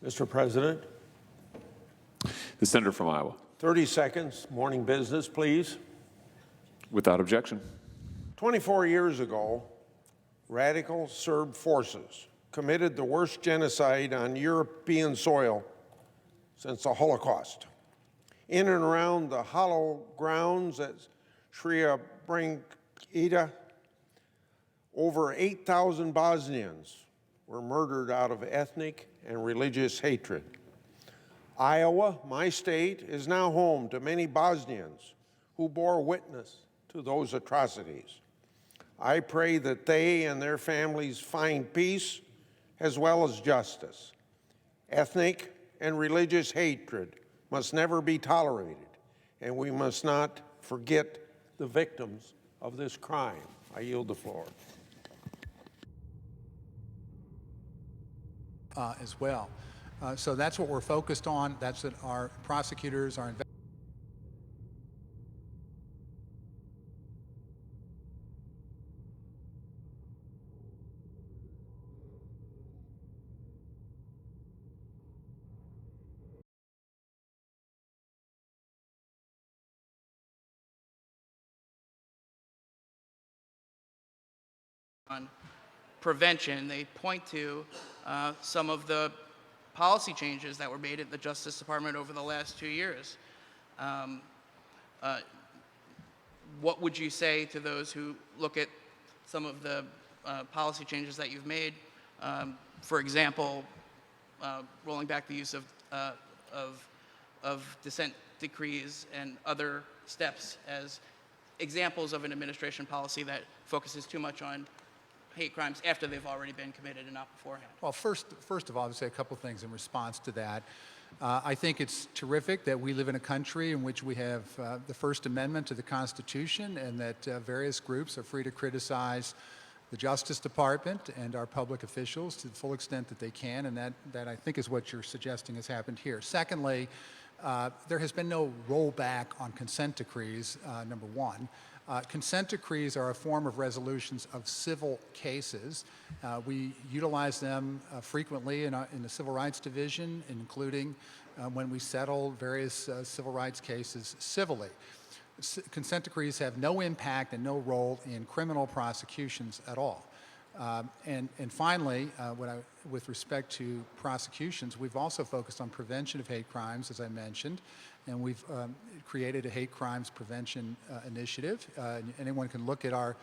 Mr. President, The senator from Iowa. 30 seconds, morning business, please. Without objection. 24 years ago, radical Serb forces committed the worst genocide on European soil since the Holocaust. In and around the hollow grounds at Srebrenica, over 8,000 Bosnians were murdered out of ethnic and religious hatred. Iowa, my state, is now home to many Bosnians who bore witness to those atrocities. I pray that they and their families find peace as well as justice. Ethnic and religious hatred must never be tolerated, and we must not forget the victims of this crime. I yield the floor. As well. So that's what we're focused on. That's what our prosecutors, our investigators, on prevention. They point to some of the policy changes that were made at the Justice Department over the last 2 years. What would you say to those who look at some of the policy changes that you've made? For example, rolling back the use of dissent decrees and other steps as examples of an administration policy that focuses too much on hate crimes after they've already been committed and not beforehand? Well, first of all, I would say a couple things in response to that. I think it's terrific that we live in a country in which we have the First Amendment to the Constitution, and that various groups are free to criticize the Justice Department and our public officials to the full extent that they can, and that I think is what you're suggesting has happened here. Secondly, there has been no rollback on consent decrees, number one. Consent decrees are a form of resolutions of civil cases. We utilize them frequently in the Civil Rights Division, including when we settle various civil rights cases civilly. Consent decrees have no impact and no role in criminal prosecutions at all. And finally, with respect to prosecutions, we've also focused on prevention of hate crimes, as I mentioned, and we've created a hate crimes prevention initiative. Anyone can look at our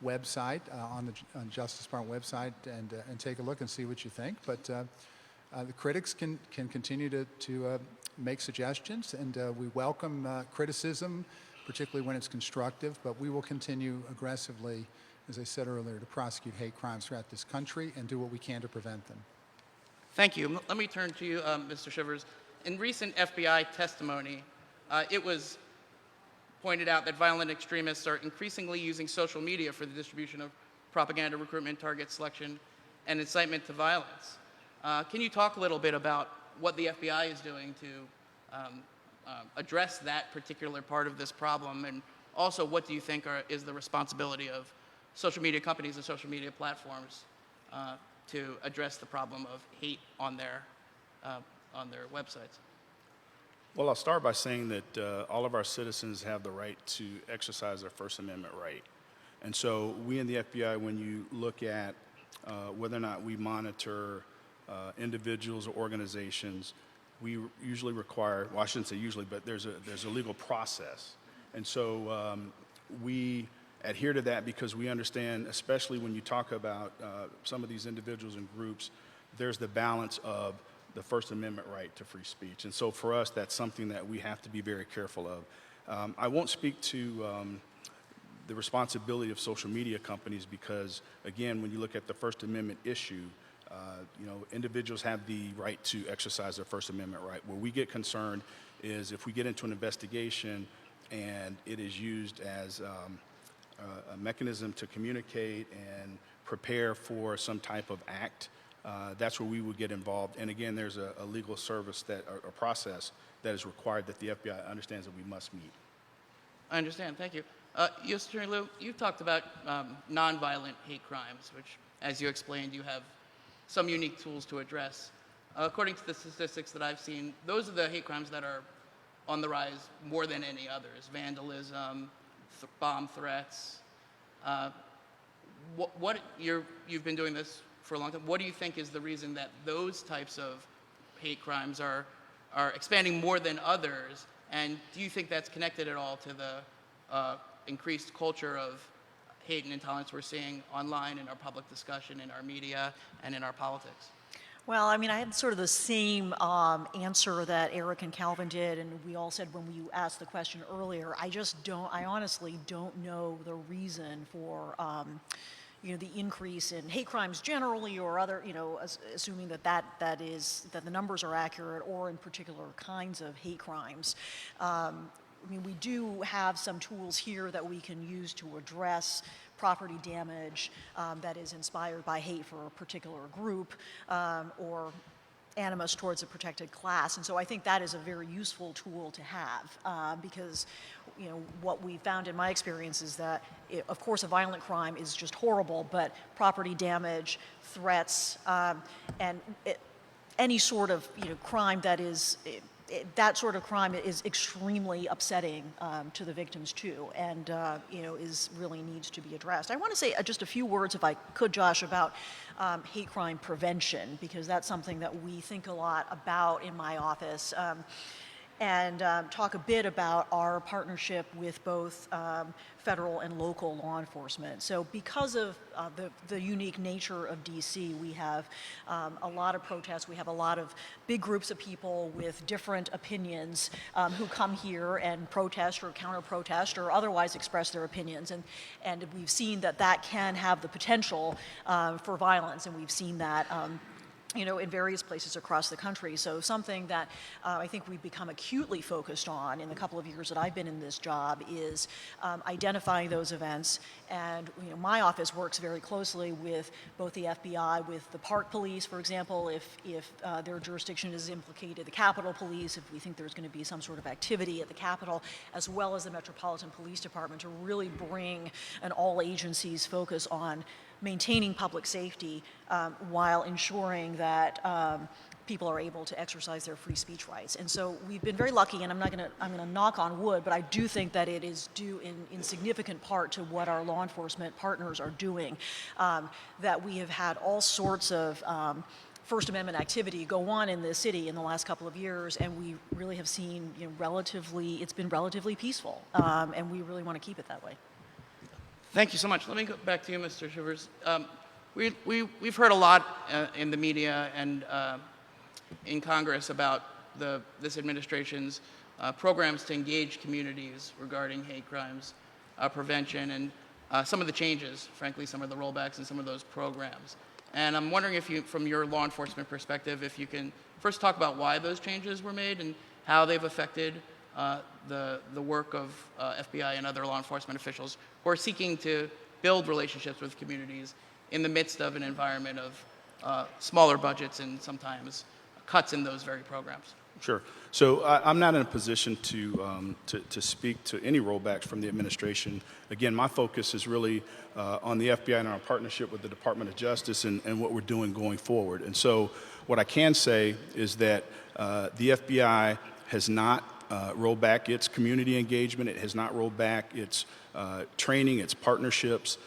website, on the Justice Department website, and take a look and see what you think. But the critics can continue to make suggestions, and we welcome criticism, particularly when it's constructive, but we will continue aggressively, as I said earlier, to prosecute hate crimes throughout this country and do what we can to prevent them. Thank you. Let me turn to you, Mr. Shivers. In recent FBI testimony, it was pointed out that violent extremists are increasingly using social media for the distribution of propaganda, recruitment, target selection, and incitement to violence. Can you talk a little bit about what the FBI is doing to address that particular part of this problem, and also what do you think is the responsibility of social media companies and social media platforms to address the problem of hate on their websites? Well, I'll start by saying that all of our citizens have the right to exercise their First Amendment right. And so we in the FBI, when you look at whether or not we monitor individuals or organizations, we usually require, well, I shouldn't say usually, but there's a legal process. And so we adhere to that because we understand, especially when you talk about some of these individuals and groups, there's the balance of the First Amendment right to free speech. And so for us, that's something that we have to be very careful of. I won't speak to the responsibility of social media companies because, again, when you look at the First Amendment issue, individuals have the right to exercise their First Amendment right. Where we get concerned is if we get into an investigation and it is used as a mechanism to communicate and prepare for some type of act, that's where we would get involved. And again, there's a legal service a process that is required that the FBI understands that we must meet. I understand. Thank you. U.S. Attorney Liu, you talked about nonviolent hate crimes, which, as you explained, you have some unique tools to address. according to the statistics that I've seen, those are the hate crimes that are on the rise more than any others. Vandalism, bomb threats. You've been doing this for a long time. What do you think is the reason that those types of hate crimes are expanding more than others? And do you think that's connected at all to the increased culture of hate and intolerance we're seeing online in our public discussion, in our media, and in our politics? Well, I mean, I had sort of the same answer that Eric and Calvin did, and we all said when we asked the question earlier. I honestly don't know the reason for, the increase in hate crimes generally, or other, assuming that the numbers are accurate, or in particular kinds of hate crimes. I mean, we do have some tools here that we can use to address property damage that is inspired by hate for a particular group or animus towards a protected class. And so I think that is a very useful tool to have because, what we found in my experience is that, of course, a violent crime is just horrible, but property damage, threats, and any sort of, crime that is... that sort of crime is extremely upsetting to the victims too, and really needs to be addressed. I want to say just a few words, if I could, Josh, about hate crime prevention, because that's something that we think a lot about in my office, and talk a bit about our partnership with both federal and local law enforcement. So because of the unique nature of DC, we have a lot of protests. We have a lot of big groups of people with different opinions who come here and protest or counter-protest or otherwise express their opinions. And we've seen that can have the potential for violence, and we've seen that in various places across the country. So something that I think we've become acutely focused on in the couple of years that I've been in this job is identifying those events. And my office works very closely with both the FBI, with the Park Police, for example, if their jurisdiction is implicated, the Capitol Police, if we think there's going to be some sort of activity at the Capitol, as well as the Metropolitan Police Department, to really bring an all-agencies focus on maintaining public safety while ensuring that people are able to exercise their free speech rights. And so we've been very lucky, and I'm going to knock on wood, but I do think that it is due in significant part to what our law enforcement partners are doing, that we have had all sorts of First Amendment activity go on in the city in the last couple of years, and we really have seen it's been relatively peaceful, and we really want to keep it that way. Thank you so much. Let me go back to you, Mr. Shivers. We've heard a lot in the media and in Congress about this administration's programs to engage communities regarding hate crimes prevention and some of the changes, frankly, some of the rollbacks in some of those programs. And I'm wondering if you, from your law enforcement perspective, if you can first talk about why those changes were made and how they've affected the work of FBI and other law enforcement officials who are seeking to build relationships with communities in the midst of an environment of smaller budgets and sometimes cuts in those very programs. Sure. So I'm not in a position to speak to any rollbacks from the administration. Again, my focus is really on the FBI and our partnership with the Department of Justice and what we're doing going forward. And so what I can say is that the FBI has not rolled back its community engagement. It has not rolled back its training, its partnerships.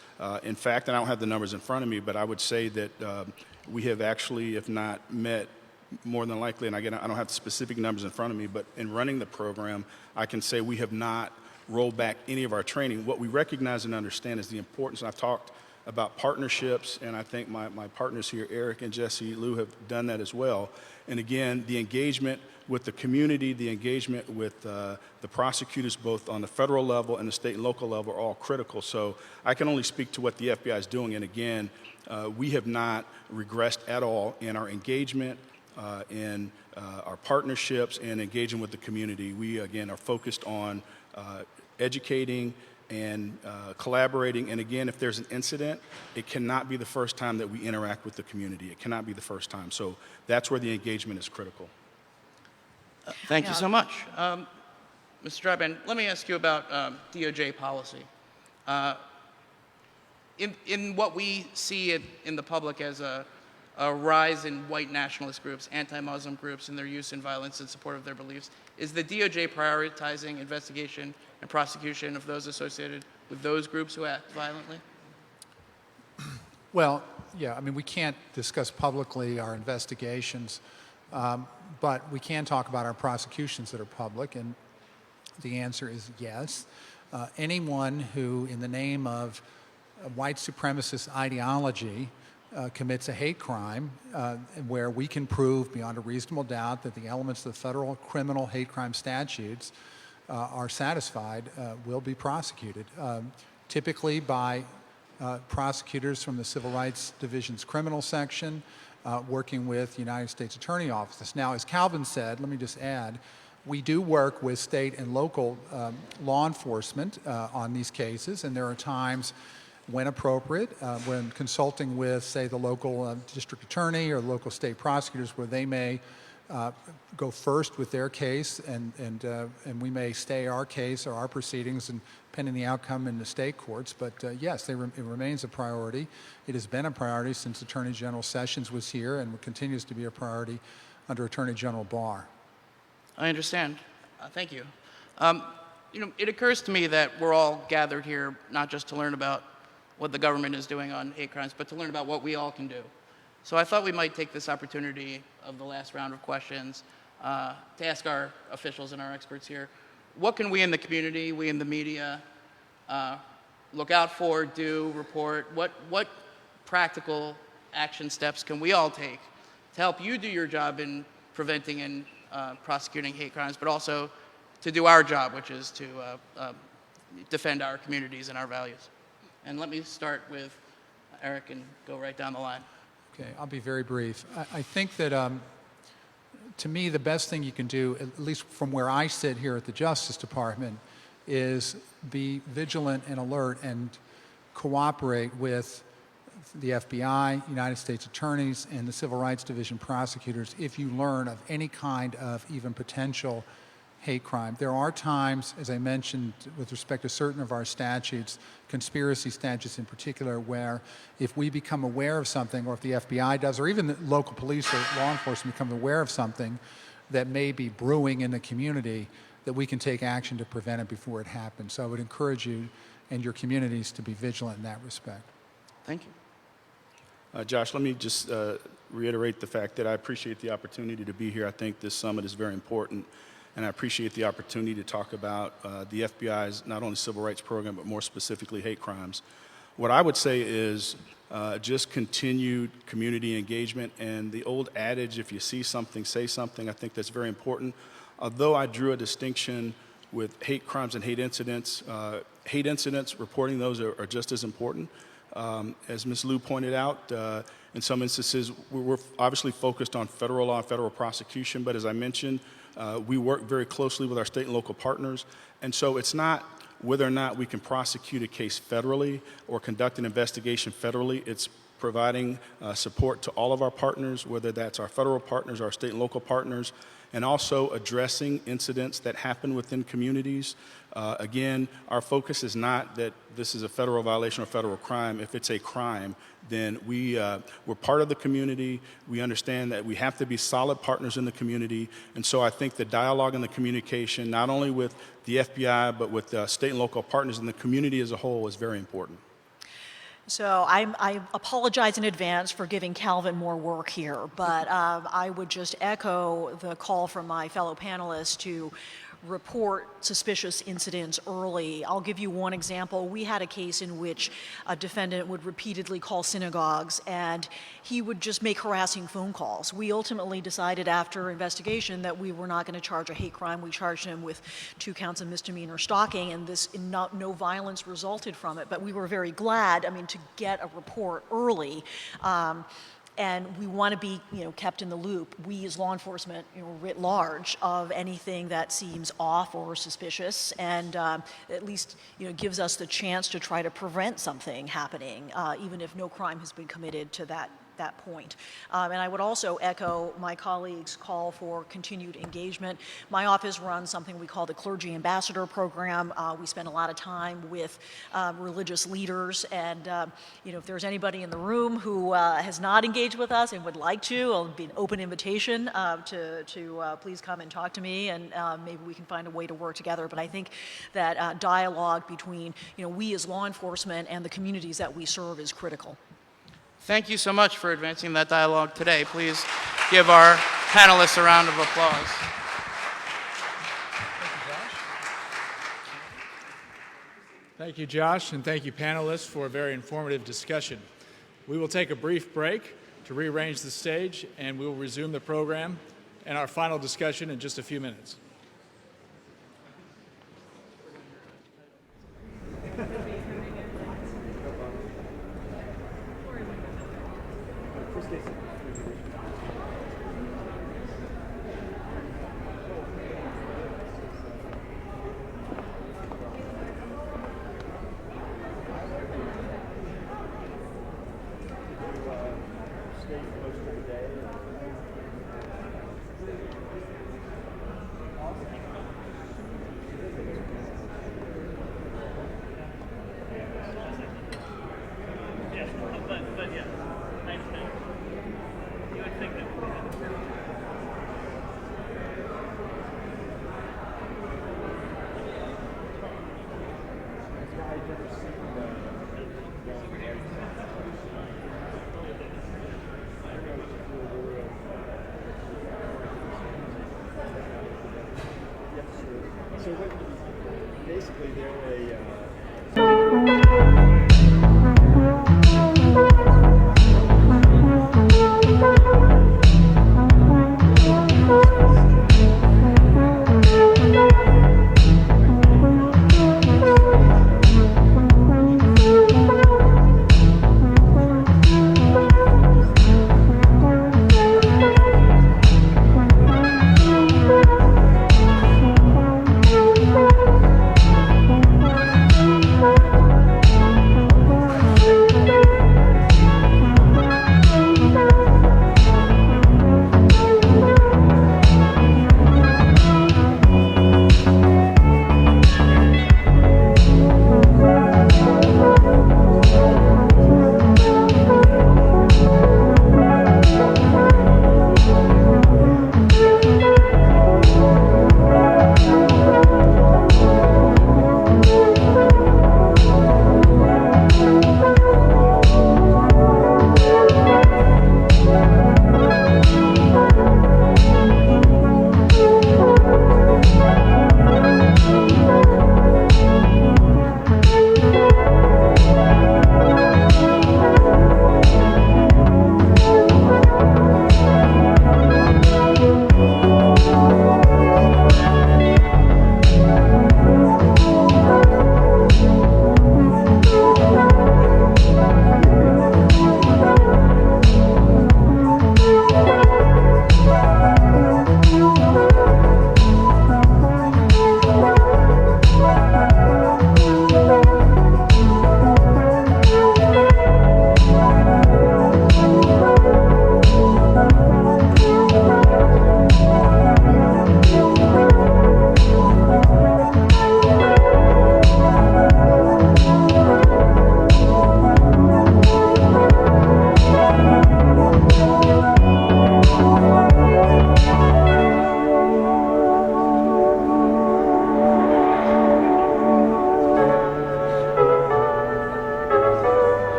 In fact, and I don't have the numbers in front of me, but I would say that we have actually, if not met, more than likely, and again, I don't have the specific numbers in front of me, but in running the program, I can say we have not rolled back any of our training. What we recognize and understand is the importance, and I've talked about partnerships, and I think my partners here, Eric and Jesse Liu, have done that as well. And again, the engagement with the community, the engagement with the prosecutors, both on the federal level and the state and local level, are all critical. So I can only speak to what the FBI is doing. And again, we have not regressed at all in our engagement, in our partnerships, and engaging with the community. We, again, are focused on educating and collaborating. And again, if there's an incident, it cannot be the first time that we interact with the community. It cannot be the first time. So that's where the engagement is critical. Thank you so much. Mr. Dryban, let me ask you about DOJ policy. In what we see in the public as a a rise in white nationalist groups, anti-Muslim groups, and their use in violence in support of their beliefs. Is the DOJ prioritizing investigation and prosecution of those associated with those groups who act violently? Well, yeah, I mean, we can't discuss publicly our investigations, but we can talk about our prosecutions that are public, and the answer is yes. Anyone who, in the name of white supremacist ideology, commits a hate crime where we can prove beyond a reasonable doubt that the elements of the federal criminal hate crime statutes are satisfied will be prosecuted, typically by prosecutors from the Civil Rights Division's criminal section working with the United States Attorney Office. Now, as Calvin said, let me just add, we do work with state and local law enforcement on these cases, and there are times when appropriate, when consulting with, say, the local district attorney or local state prosecutors, where they may go first with their case, and we may stay our case or our proceedings and pending the outcome in the state courts. But yes, it remains a priority. It has been a priority since Attorney General Sessions was here, and continues to be a priority under Attorney General Barr. I understand. Thank you. You know, it occurs to me that we're all gathered here not just to learn about what the government is doing on hate crimes, but to learn about what we all can do. So I thought we might take this opportunity of the last round of questions to ask our officials and our experts here, what can we in the community, we in the media, look out for, do, report? What practical action steps can we all take to help you do your job in preventing and prosecuting hate crimes, but also to do our job, which is to defend our communities and our values? And let me start with Eric and go right down the line. Okay, I'll be very brief. I think that to me, the best thing you can do, at least from where I sit here at the Justice Department, is be vigilant and alert and cooperate with the FBI, United States attorneys, and the Civil Rights Division prosecutors if you learn of any kind of even potential hate crime. There are times, as I mentioned, with respect to certain of our statutes, conspiracy statutes in particular, where if we become aware of something, or if the FBI does, or even the local police or law enforcement become aware of something that may be brewing in the community, that we can take action to prevent it before it happens. So I would encourage you and your communities to be vigilant in that respect. Thank you. Josh, let me just reiterate the fact that I appreciate the opportunity to be here. I think this summit is very important, and I appreciate the opportunity to talk about the FBI's not only civil rights program, but more specifically hate crimes. What I would say is just continued community engagement, and the old adage, if you see something, say something. I think that's very important. Although I drew a distinction with hate crimes and hate incidents, reporting those are just as important. As Ms. Liu pointed out, in some instances, we're obviously focused on federal law and federal prosecution, but as I mentioned, we work very closely with our state and local partners, and so it's not whether or not we can prosecute a case federally or conduct an investigation federally. It's providing support to all of our partners, whether that's our federal partners, our state and local partners, and also addressing incidents that happen within communities. Again, our focus is not that this is a federal violation or federal crime. If it's a crime, then we're part of the community. We understand that we have to be solid partners in the community. And so I think the dialogue and the communication, not only with the FBI, but with state and local partners and the community as a whole, is very important. So I apologize in advance for giving Calvin more work here, but I would just echo the call from my fellow panelists to report suspicious incidents early. I'll give you one example. We had a case in which a defendant would repeatedly call synagogues, and he would just make harassing phone calls. We ultimately decided after investigation that we were not going to charge a hate crime. We charged him with 2 counts of misdemeanor stalking, and no violence resulted from it. But we were very glad, to get a report early. And we want to be, kept in the loop, we as law enforcement, writ large, of anything that seems off or suspicious, and at least, gives us the chance to try to prevent something happening, even if no crime has been committed to that that point. And I would also echo my colleagues' call for continued engagement. My office runs something we call the Clergy Ambassador Program. We spend a lot of time with religious leaders, and if there's anybody in the room who has not engaged with us and would like to, it'll be an open invitation to please come and talk to me, and maybe we can find a way to work together. But I think that dialogue between we as law enforcement and the communities that we serve is critical. Thank you so much for advancing that dialogue today. Please give our panelists a round of applause. Thank you, Josh, and thank you, panelists, for a very informative discussion. We will take a brief break to rearrange the stage, and we will resume the program and our final discussion in just a few minutes. Basically, they're a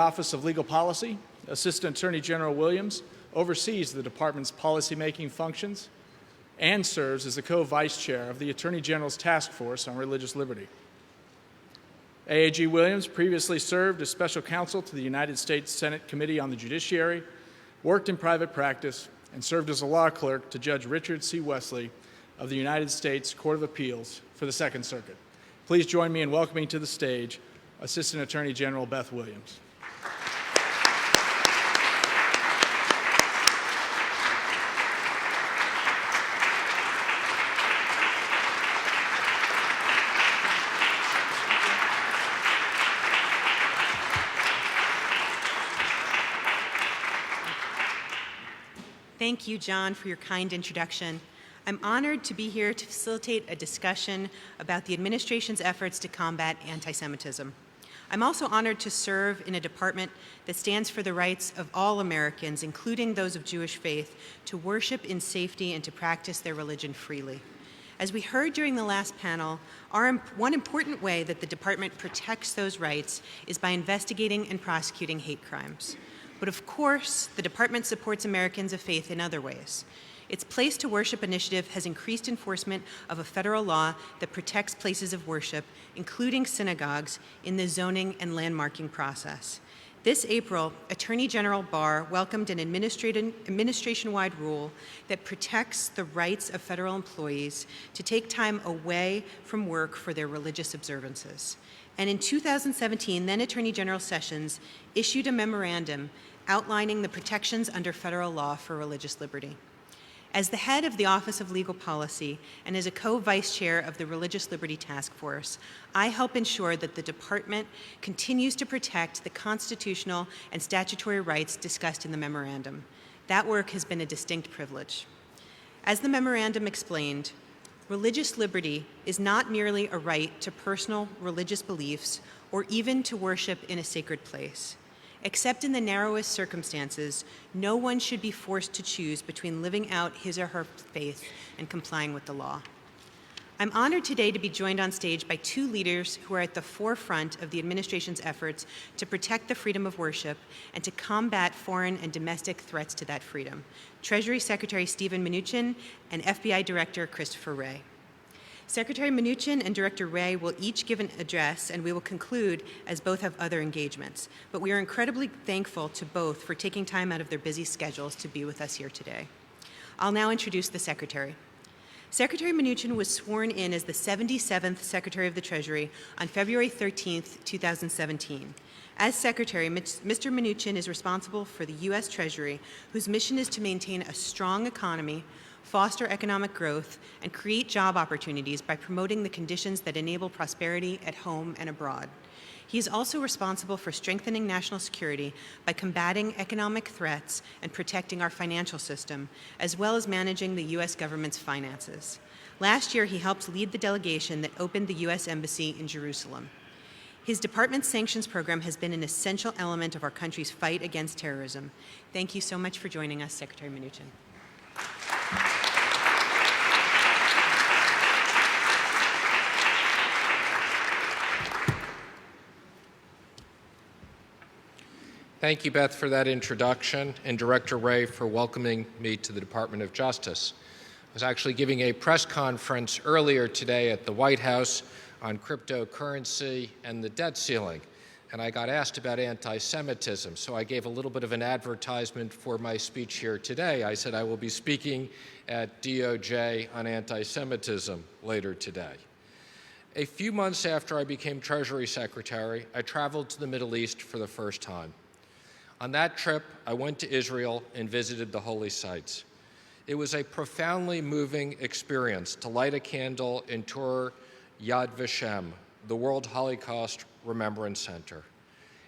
Office of Legal Policy, Assistant Attorney General Williams oversees the department's policymaking functions and serves as the co-vice chair of the Attorney General's Task Force on Religious Liberty. AAG Williams previously served as special counsel to the United States Senate Committee on the Judiciary, worked in private practice, and served as a law clerk to Judge Richard C. Wesley of the United States Court of Appeals for the Second Circuit. Please join me in welcoming to the stage Assistant Attorney General Beth Williams. Thank you, John, for your kind introduction. I'm honored to be here to facilitate a discussion about the administration's efforts to combat anti-Semitism. I'm also honored to serve in a department that stands for the rights of all Americans, including those of Jewish faith, to worship in safety and to practice their religion freely. As we heard during the last panel, one important way that the department protects those rights is by investigating and prosecuting hate crimes. But of course, the department supports Americans of faith in other ways. Its Place to Worship initiative has increased enforcement of a federal law that protects places of worship, including synagogues, in the zoning and landmarking process. This April, Attorney General Barr welcomed an administration-wide rule that protects the rights of federal employees to take time away from work for their religious observances. And in 2017, then Attorney General Sessions issued a memorandum outlining the protections under federal law for religious liberty. As the head of the Office of Legal Policy and as a co-vice chair of the Religious Liberty Task Force, I help ensure that the department continues to protect the constitutional and statutory rights discussed in the memorandum. That work has been a distinct privilege. As the memorandum explained, religious liberty is not merely a right to personal religious beliefs or even to worship in a sacred place. Except in the narrowest circumstances, no one should be forced to choose between living out his or her faith and complying with the law. I'm honored today to be joined on stage by two leaders who are at the forefront of the administration's efforts to protect the freedom of worship and to combat foreign and domestic threats to that freedom: Treasury Secretary Stephen Mnuchin and FBI Director Christopher Wray. Secretary Mnuchin and Director Wray will each give an address, and we will conclude as both have other engagements. But we are incredibly thankful to both for taking time out of their busy schedules to be with us here today. I'll now introduce the Secretary. Secretary Mnuchin was sworn in as the 77th Secretary of the Treasury on February 13th, 2017. As Secretary, Mr. Mnuchin is responsible for the U.S. Treasury, whose mission is to maintain a strong economy, foster economic growth, and create job opportunities by promoting the conditions that enable prosperity at home and abroad. He is also responsible for strengthening national security by combating economic threats and protecting our financial system, as well as managing the U.S. government's finances. Last year, he helped lead the delegation that opened the U.S. Embassy in Jerusalem. His department's sanctions program has been an essential element of our country's fight against terrorism. Thank you so much for joining us, Secretary Mnuchin. Thank you, Beth, for that introduction, and Director Wray for welcoming me to the Department of Justice. I was actually giving a press conference earlier today at the White House on cryptocurrency and the debt ceiling, and I got asked about anti-Semitism, so I gave a little bit of an advertisement for my speech here today. I said I will be speaking at DOJ on anti-Semitism later today. A few months after I became Treasury Secretary, I traveled to the Middle East for the first time. On that trip, I went to Israel and visited the holy sites. It was a profoundly moving experience to light a candle and tour Yad Vashem, the World Holocaust Remembrance Center.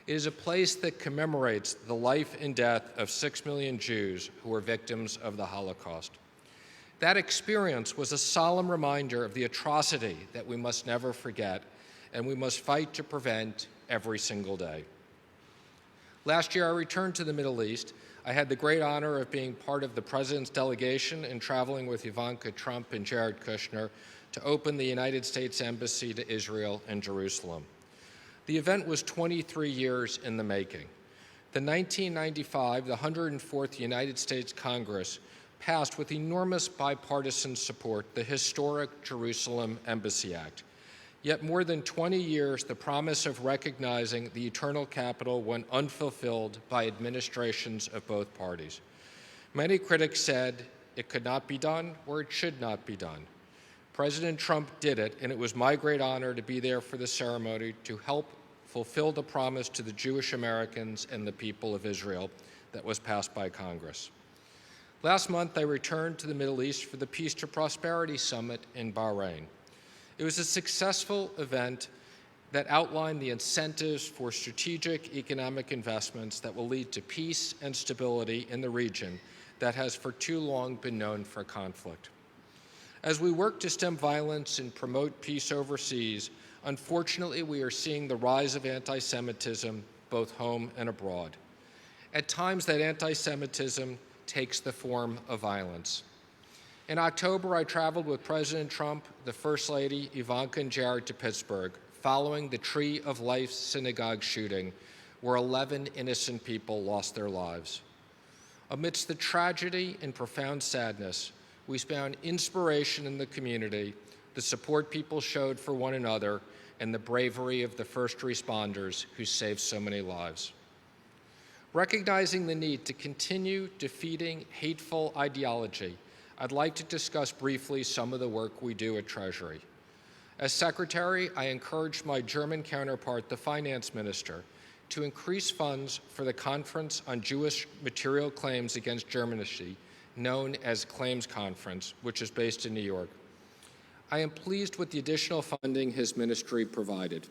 It is a place that commemorates the life and death of 6 million Jews who were victims of the Holocaust. That experience was a solemn reminder of the atrocity that we must never forget, and we must fight to prevent every single day. Last year, I returned to the Middle East. I had the great honor of being part of the President's delegation and traveling with Ivanka Trump and Jared Kushner to open the United States Embassy to Israel and Jerusalem. The event was 23 years in the making. The 1995, the 104th United States Congress passed with enormous bipartisan support the historic Jerusalem Embassy Act. Yet more than 20 years, the promise of recognizing the eternal capital went unfulfilled by administrations of both parties. Many critics said it could not be done or it should not be done. President Trump did it, and it was my great honor to be there for the ceremony to help fulfill the promise to the Jewish Americans and the people of Israel that was passed by Congress. Last month, I returned to the Middle East for the Peace to Prosperity Summit in Bahrain. It was a successful event that outlined the incentives for strategic economic investments that will lead to peace and stability in the region that has for too long been known for conflict. As we work to stem violence and promote peace overseas, unfortunately, we are seeing the rise of anti-Semitism both home and abroad. At times, that anti-Semitism takes the form of violence. In October, I traveled with President Trump, the First Lady, Ivanka, and Jared to Pittsburgh, following the Tree of Life synagogue shooting, where 11 innocent people lost their lives. Amidst the tragedy and profound sadness, we found inspiration in the community, the support people showed for one another, and the bravery of the first responders who saved so many lives. Recognizing the need to continue defeating hateful ideology, I'd like to discuss briefly some of the work we do at Treasury. As Secretary, I encouraged my German counterpart, the Finance Minister, to increase funds for the Conference on Jewish Material Claims Against Germany, known as Claims Conference, which is based in New York. I am pleased with the additional funding his ministry provided.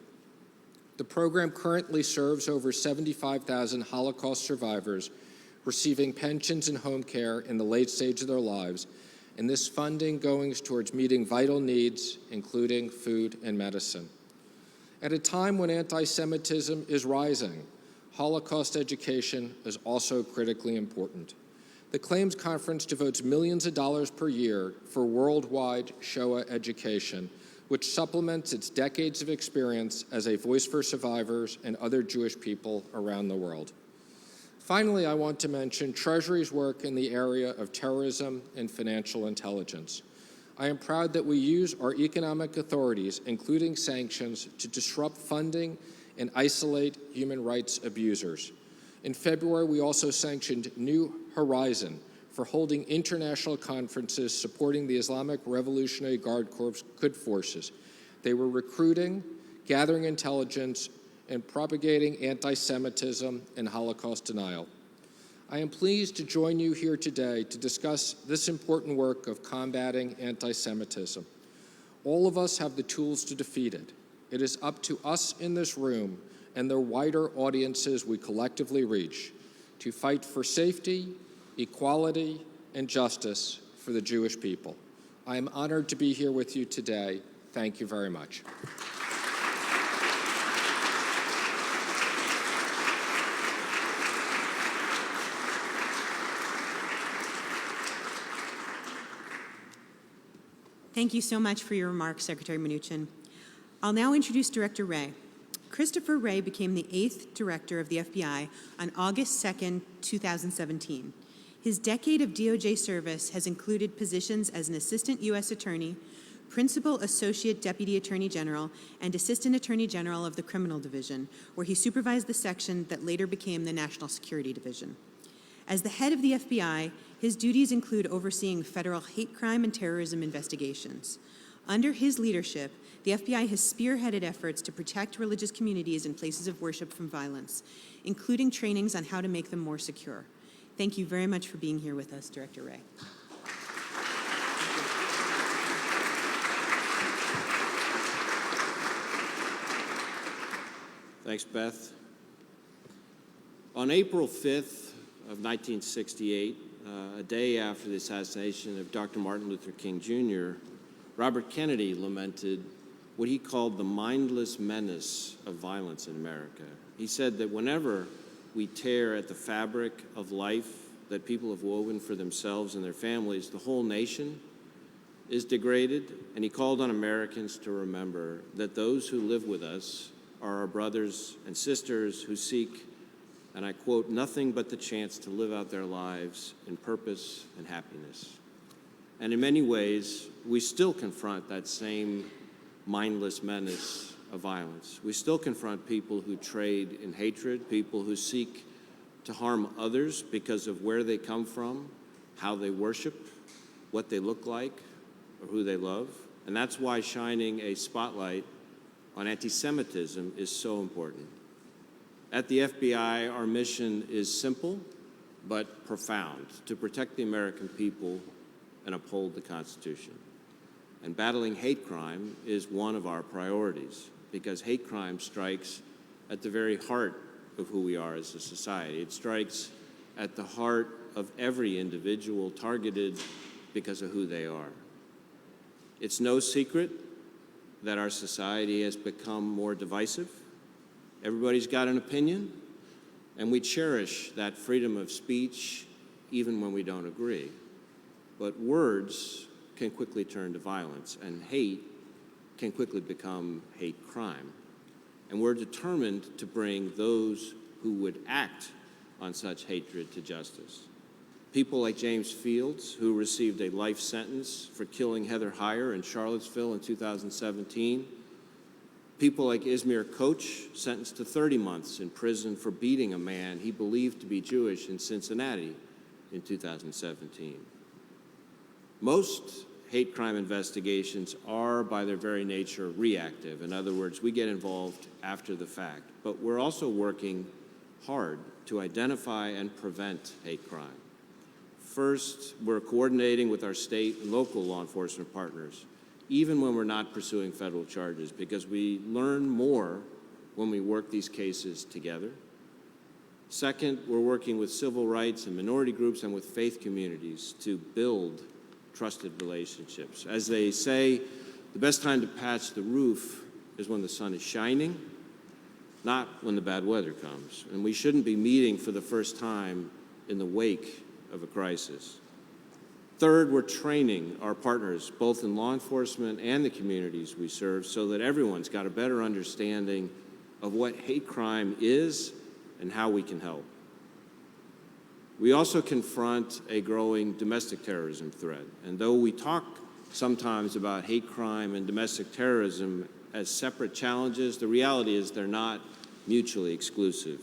The program currently serves over 75,000 Holocaust survivors receiving pensions and home care in the late stage of their lives, and this funding goes towards meeting vital needs, including food and medicine. At a time when anti-Semitism is rising, Holocaust education is also critically important. The Claims Conference devotes millions of dollars per year for worldwide Shoah education, which supplements its decades of experience as a voice for survivors and other Jewish people around the world. Finally, I want to mention Treasury's work in the area of terrorism and financial intelligence. I am proud that we use our economic authorities, including sanctions, to disrupt funding and isolate human rights abusers. In February, we also sanctioned New Horizon for holding international conferences supporting the Islamic Revolutionary Guard Corps' Quds forces. They were recruiting, gathering intelligence, and propagating anti-Semitism and Holocaust denial. I am pleased to join you here today to discuss this important work of combating anti-Semitism. All of us have the tools to defeat it. It is up to us in this room and the wider audiences we collectively reach to fight for safety, equality, and justice for the Jewish people. I am honored to be here with you today. Thank you very much. Thank you so much for your remarks, Secretary Mnuchin. I'll now introduce Director Wray. Christopher Wray became the 8th Director of the FBI on August 2, 2017. His decade of DOJ service has included positions as an Assistant U.S. Attorney, Principal Associate Deputy Attorney General, and Assistant Attorney General of the Criminal Division, where he supervised the section that later became the National Security Division. As the head of the FBI, his duties include overseeing federal hate crime and terrorism investigations. Under his leadership, the FBI has spearheaded efforts to protect religious communities and places of worship from violence, including trainings on how to make them more secure. Thank you very much for being here with us, Director Wray. Thanks, Beth. On April 5th of 1968, a day after the assassination of Dr. Martin Luther King Jr., Robert Kennedy lamented what he called the mindless menace of violence in America. He said that whenever we tear at the fabric of life that people have woven for themselves and their families, the whole nation is degraded, and he called on Americans to remember that those who live with us are our brothers and sisters who seek and I quote, nothing but the chance to live out their lives in purpose and happiness. And in many ways, we still confront that same mindless menace of violence. We still confront people who trade in hatred, people who seek to harm others because of where they come from, how they worship, what they look like, or who they love. And that's why shining a spotlight on anti-Semitism is so important. At the FBI, our mission is simple but profound: to protect the American people and uphold the Constitution. And battling hate crime is one of our priorities, because hate crime strikes at the very heart of who we are as a society. It strikes at the heart of every individual targeted because of who they are. It's no secret that our society has become more divisive. Everybody's got an opinion, and we cherish that freedom of speech even when we don't agree. But words can quickly turn to violence, and hate can quickly become hate crime. And we're determined to bring those who would act on such hatred to justice. People like James Fields, who received a life sentence for killing Heather Heyer in Charlottesville in 2017. People like Izmir Koch, sentenced to 30 months in prison for beating a man he believed to be Jewish in Cincinnati in 2017. Most hate crime investigations are, by their very nature, reactive. In other words, we get involved after the fact. But we're also working hard to identify and prevent hate crime. First, we're coordinating with our state and local law enforcement partners, even when we're not pursuing federal charges, because we learn more when we work these cases together. Second, we're working with civil rights and minority groups and with faith communities to build trusted relationships. As they say, the best time to patch the roof is when the sun is shining, not when the bad weather comes. And we shouldn't be meeting for the first time in the wake of a crisis. Third, we're training our partners, both in law enforcement and the communities we serve, so that everyone's got a better understanding of what hate crime is and how we can help. We also confront a growing domestic terrorism threat. And though we talk sometimes about hate crime and domestic terrorism as separate challenges, the reality is they're not mutually exclusive.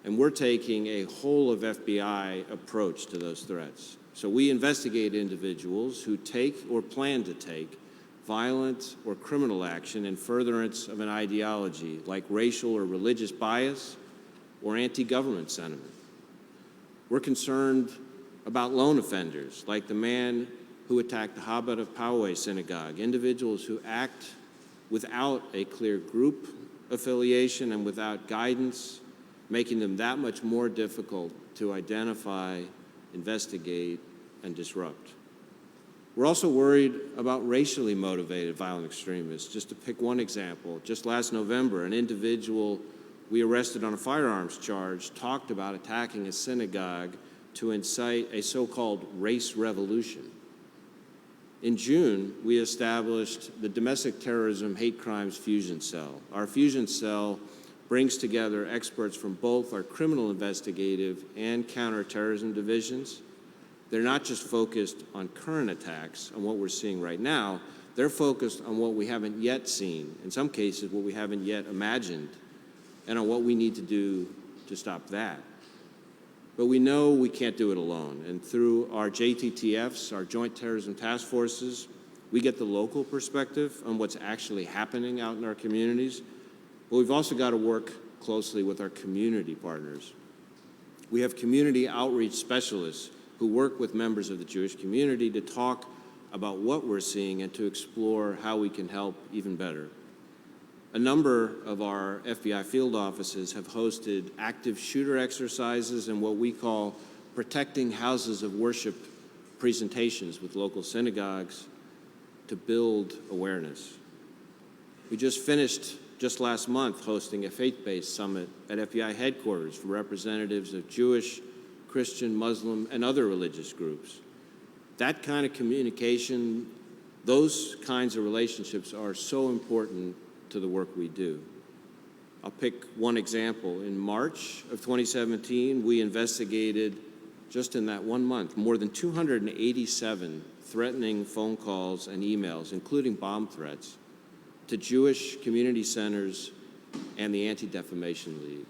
And we're taking a whole of FBI approach to those threats. So we investigate individuals who take or plan to take violent or criminal action in furtherance of an ideology like racial or religious bias or anti-government sentiment. We're concerned about lone offenders, like the man who attacked the Chabad of Poway synagogue, individuals who act without a clear group affiliation and without guidance, making them that much more difficult to identify, investigate, and disrupt. We're also worried about racially motivated violent extremists. Just to pick one example, just last November, an individual we arrested on a firearms charge talked about attacking a synagogue to incite a so-called race revolution. In June, we established the Domestic Terrorism Hate Crimes Fusion Cell. Our Fusion Cell brings together experts from both our criminal investigative and counterterrorism divisions. They're not just focused on current attacks, on what we're seeing right now, they're focused on what we haven't yet seen, in some cases what we haven't yet imagined, and on what we need to do to stop that. But we know we can't do it alone, and through our JTTFs, our Joint Terrorism Task Forces, we get the local perspective on what's actually happening out in our communities, but we've also got to work closely with our community partners. We have community outreach specialists who work with members of the Jewish community to talk about what we're seeing and to explore how we can help even better. A number of our FBI field offices have hosted active shooter exercises and what we call protecting houses of worship presentations with local synagogues to build awareness. We just finished, just last month, hosting a faith-based summit at FBI headquarters for representatives of Jewish, Christian, Muslim, and other religious groups. That kind of communication, those kinds of relationships are so important to the work we do. I'll pick one example. In March of 2017, we investigated, just in that 1 month, more than 287 threatening phone calls and emails, including bomb threats, to Jewish community centers and the Anti-Defamation League.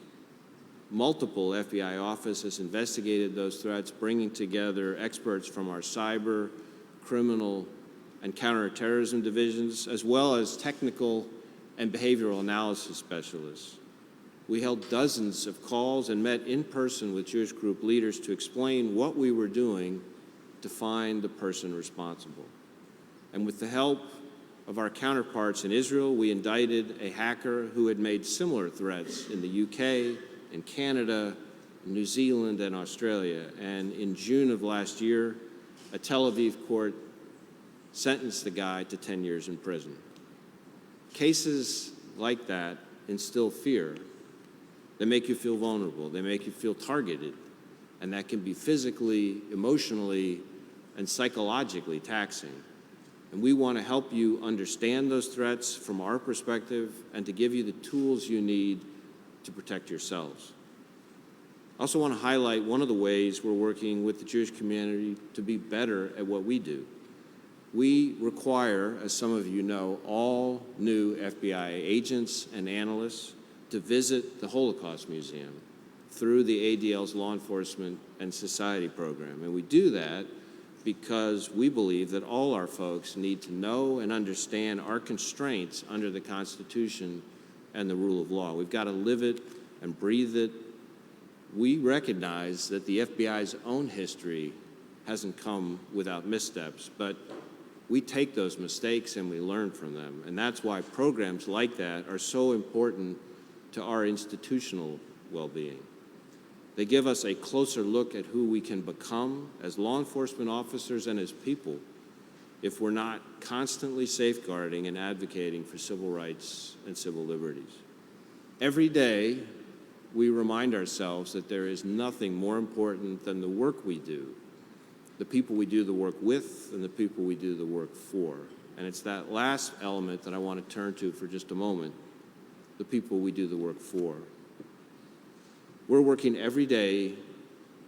Multiple FBI offices investigated those threats, bringing together experts from our cyber, criminal, and counterterrorism divisions, as well as technical and behavioral analysis specialists. We held dozens of calls and met in person with Jewish group leaders to explain what we were doing to find the person responsible. And with the help of our counterparts in Israel, we indicted a hacker who had made similar threats in the UK, in Canada, New Zealand, and Australia. And in June of last year, a Tel Aviv court sentenced the guy to 10 years in prison. Cases like that instill fear. They make you feel vulnerable. They make you feel targeted. And that can be physically, emotionally, and psychologically taxing. And we want to help you understand those threats from our perspective and to give you the tools you need to protect yourselves. I also want to highlight one of the ways we're working with the Jewish community to be better at what we do. We require, as some of you know, all new FBI agents and analysts to visit the Holocaust Museum through the ADL's Law Enforcement and Society program. And we do that because we believe that all our folks need to know and understand our constraints under the Constitution and the rule of law. We've got to live it and breathe it. We recognize that the FBI's own history hasn't come without missteps, but we take those mistakes and we learn from them. And that's why programs like that are so important to our institutional well-being. They give us a closer look at who we can become as law enforcement officers and as people if we're not constantly safeguarding and advocating for civil rights and civil liberties. Every day, we remind ourselves that there is nothing more important than the work we do, the people we do the work with, and the people we do the work for. And it's that last element that I want to turn to for just a moment, the people we do the work for. We're working every day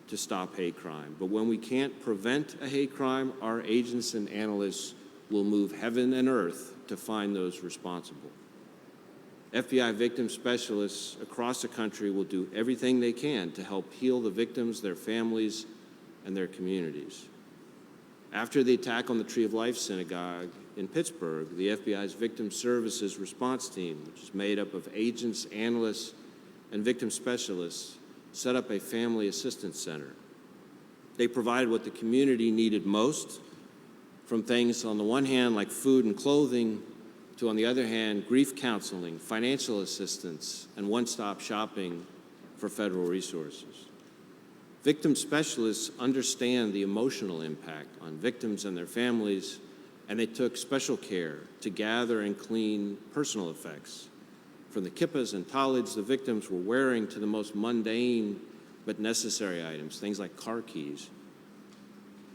to stop hate crime, but when we can't prevent a hate crime, our agents and analysts will move heaven and earth to find those responsible. FBI victim specialists across the country will do everything they can to help heal the victims, their families, and their communities. After the attack on the Tree of Life Synagogue in Pittsburgh, the FBI's Victim Services Response Team, which is made up of agents, analysts, and victim specialists, set up a family assistance center. They provided what the community needed most, from things on the one hand like food and clothing, to on the other hand, grief counseling, financial assistance, and one-stop shopping for federal resources. Victim specialists understand the emotional impact on victims and their families, and they took special care to gather and clean personal effects, from the kippahs and talids the victims were wearing to the most mundane but necessary items, things like car keys.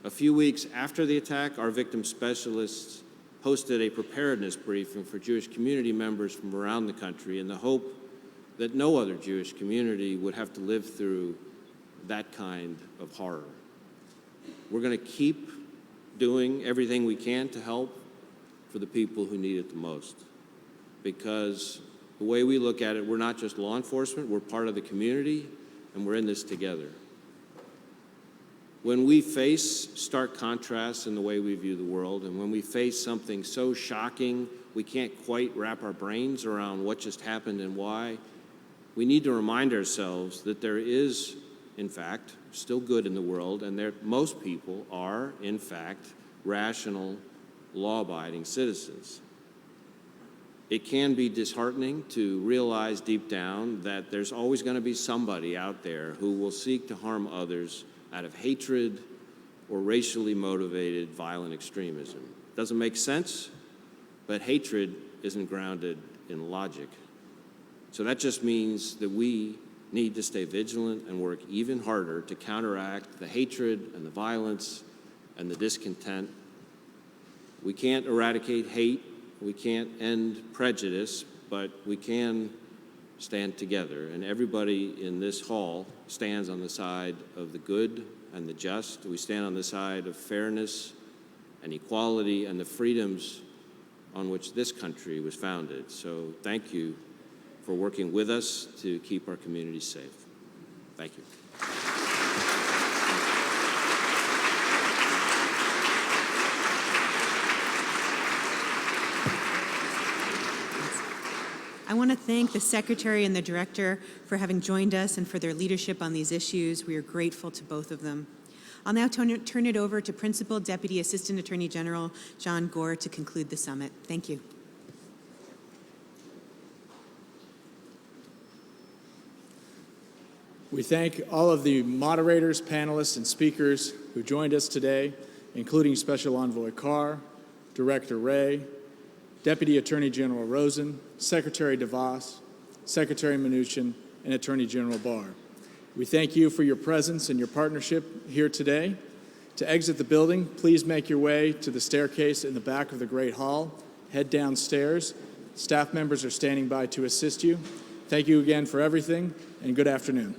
A few weeks after the attack, our victim specialists hosted a preparedness briefing for Jewish community members from around the country in the hope that no other Jewish community would have to live through that kind of horror. We're going to keep doing everything we can to help for the people who need it the most, because the way we look at it, we're not just law enforcement, we're part of the community, and we're in this together. When we face stark contrasts in the way we view the world, and when we face something so shocking we can't quite wrap our brains around what just happened and why, we need to remind ourselves that there is, in fact, still good in the world, and that most people are, in fact, rational, law-abiding citizens. It can be disheartening to realize deep down that there's always going to be somebody out there who will seek to harm others out of hatred or racially motivated violent extremism. Doesn't make sense, but hatred isn't grounded in logic. So that just means that we need to stay vigilant and work even harder to counteract the hatred and the violence and the discontent. We can't eradicate hate, we can't end prejudice, but we can stand together, and everybody in this hall stands on the side of the good and the just. We stand on the side of fairness and equality and the freedoms on which this country was founded. So thank you for working with us to keep our communities safe. Thank you. I want to thank the Secretary and the Director for having joined us and for their leadership on these issues. We are grateful to both of them. I'll now turn it over to Principal Deputy Assistant Attorney General John Gore to conclude the summit. Thank you. We thank all of the moderators, panelists, and speakers who joined us today, including Special Envoy Carr, Director Wray, Deputy Attorney General Rosen, Secretary DeVos, Secretary Mnuchin, and Attorney General Barr. We thank you for your presence and your partnership here today. To exit the building, please make your way to the staircase in the back of the Great Hall. Head downstairs. Staff members are standing by to assist you. Thank you again for everything, and good afternoon.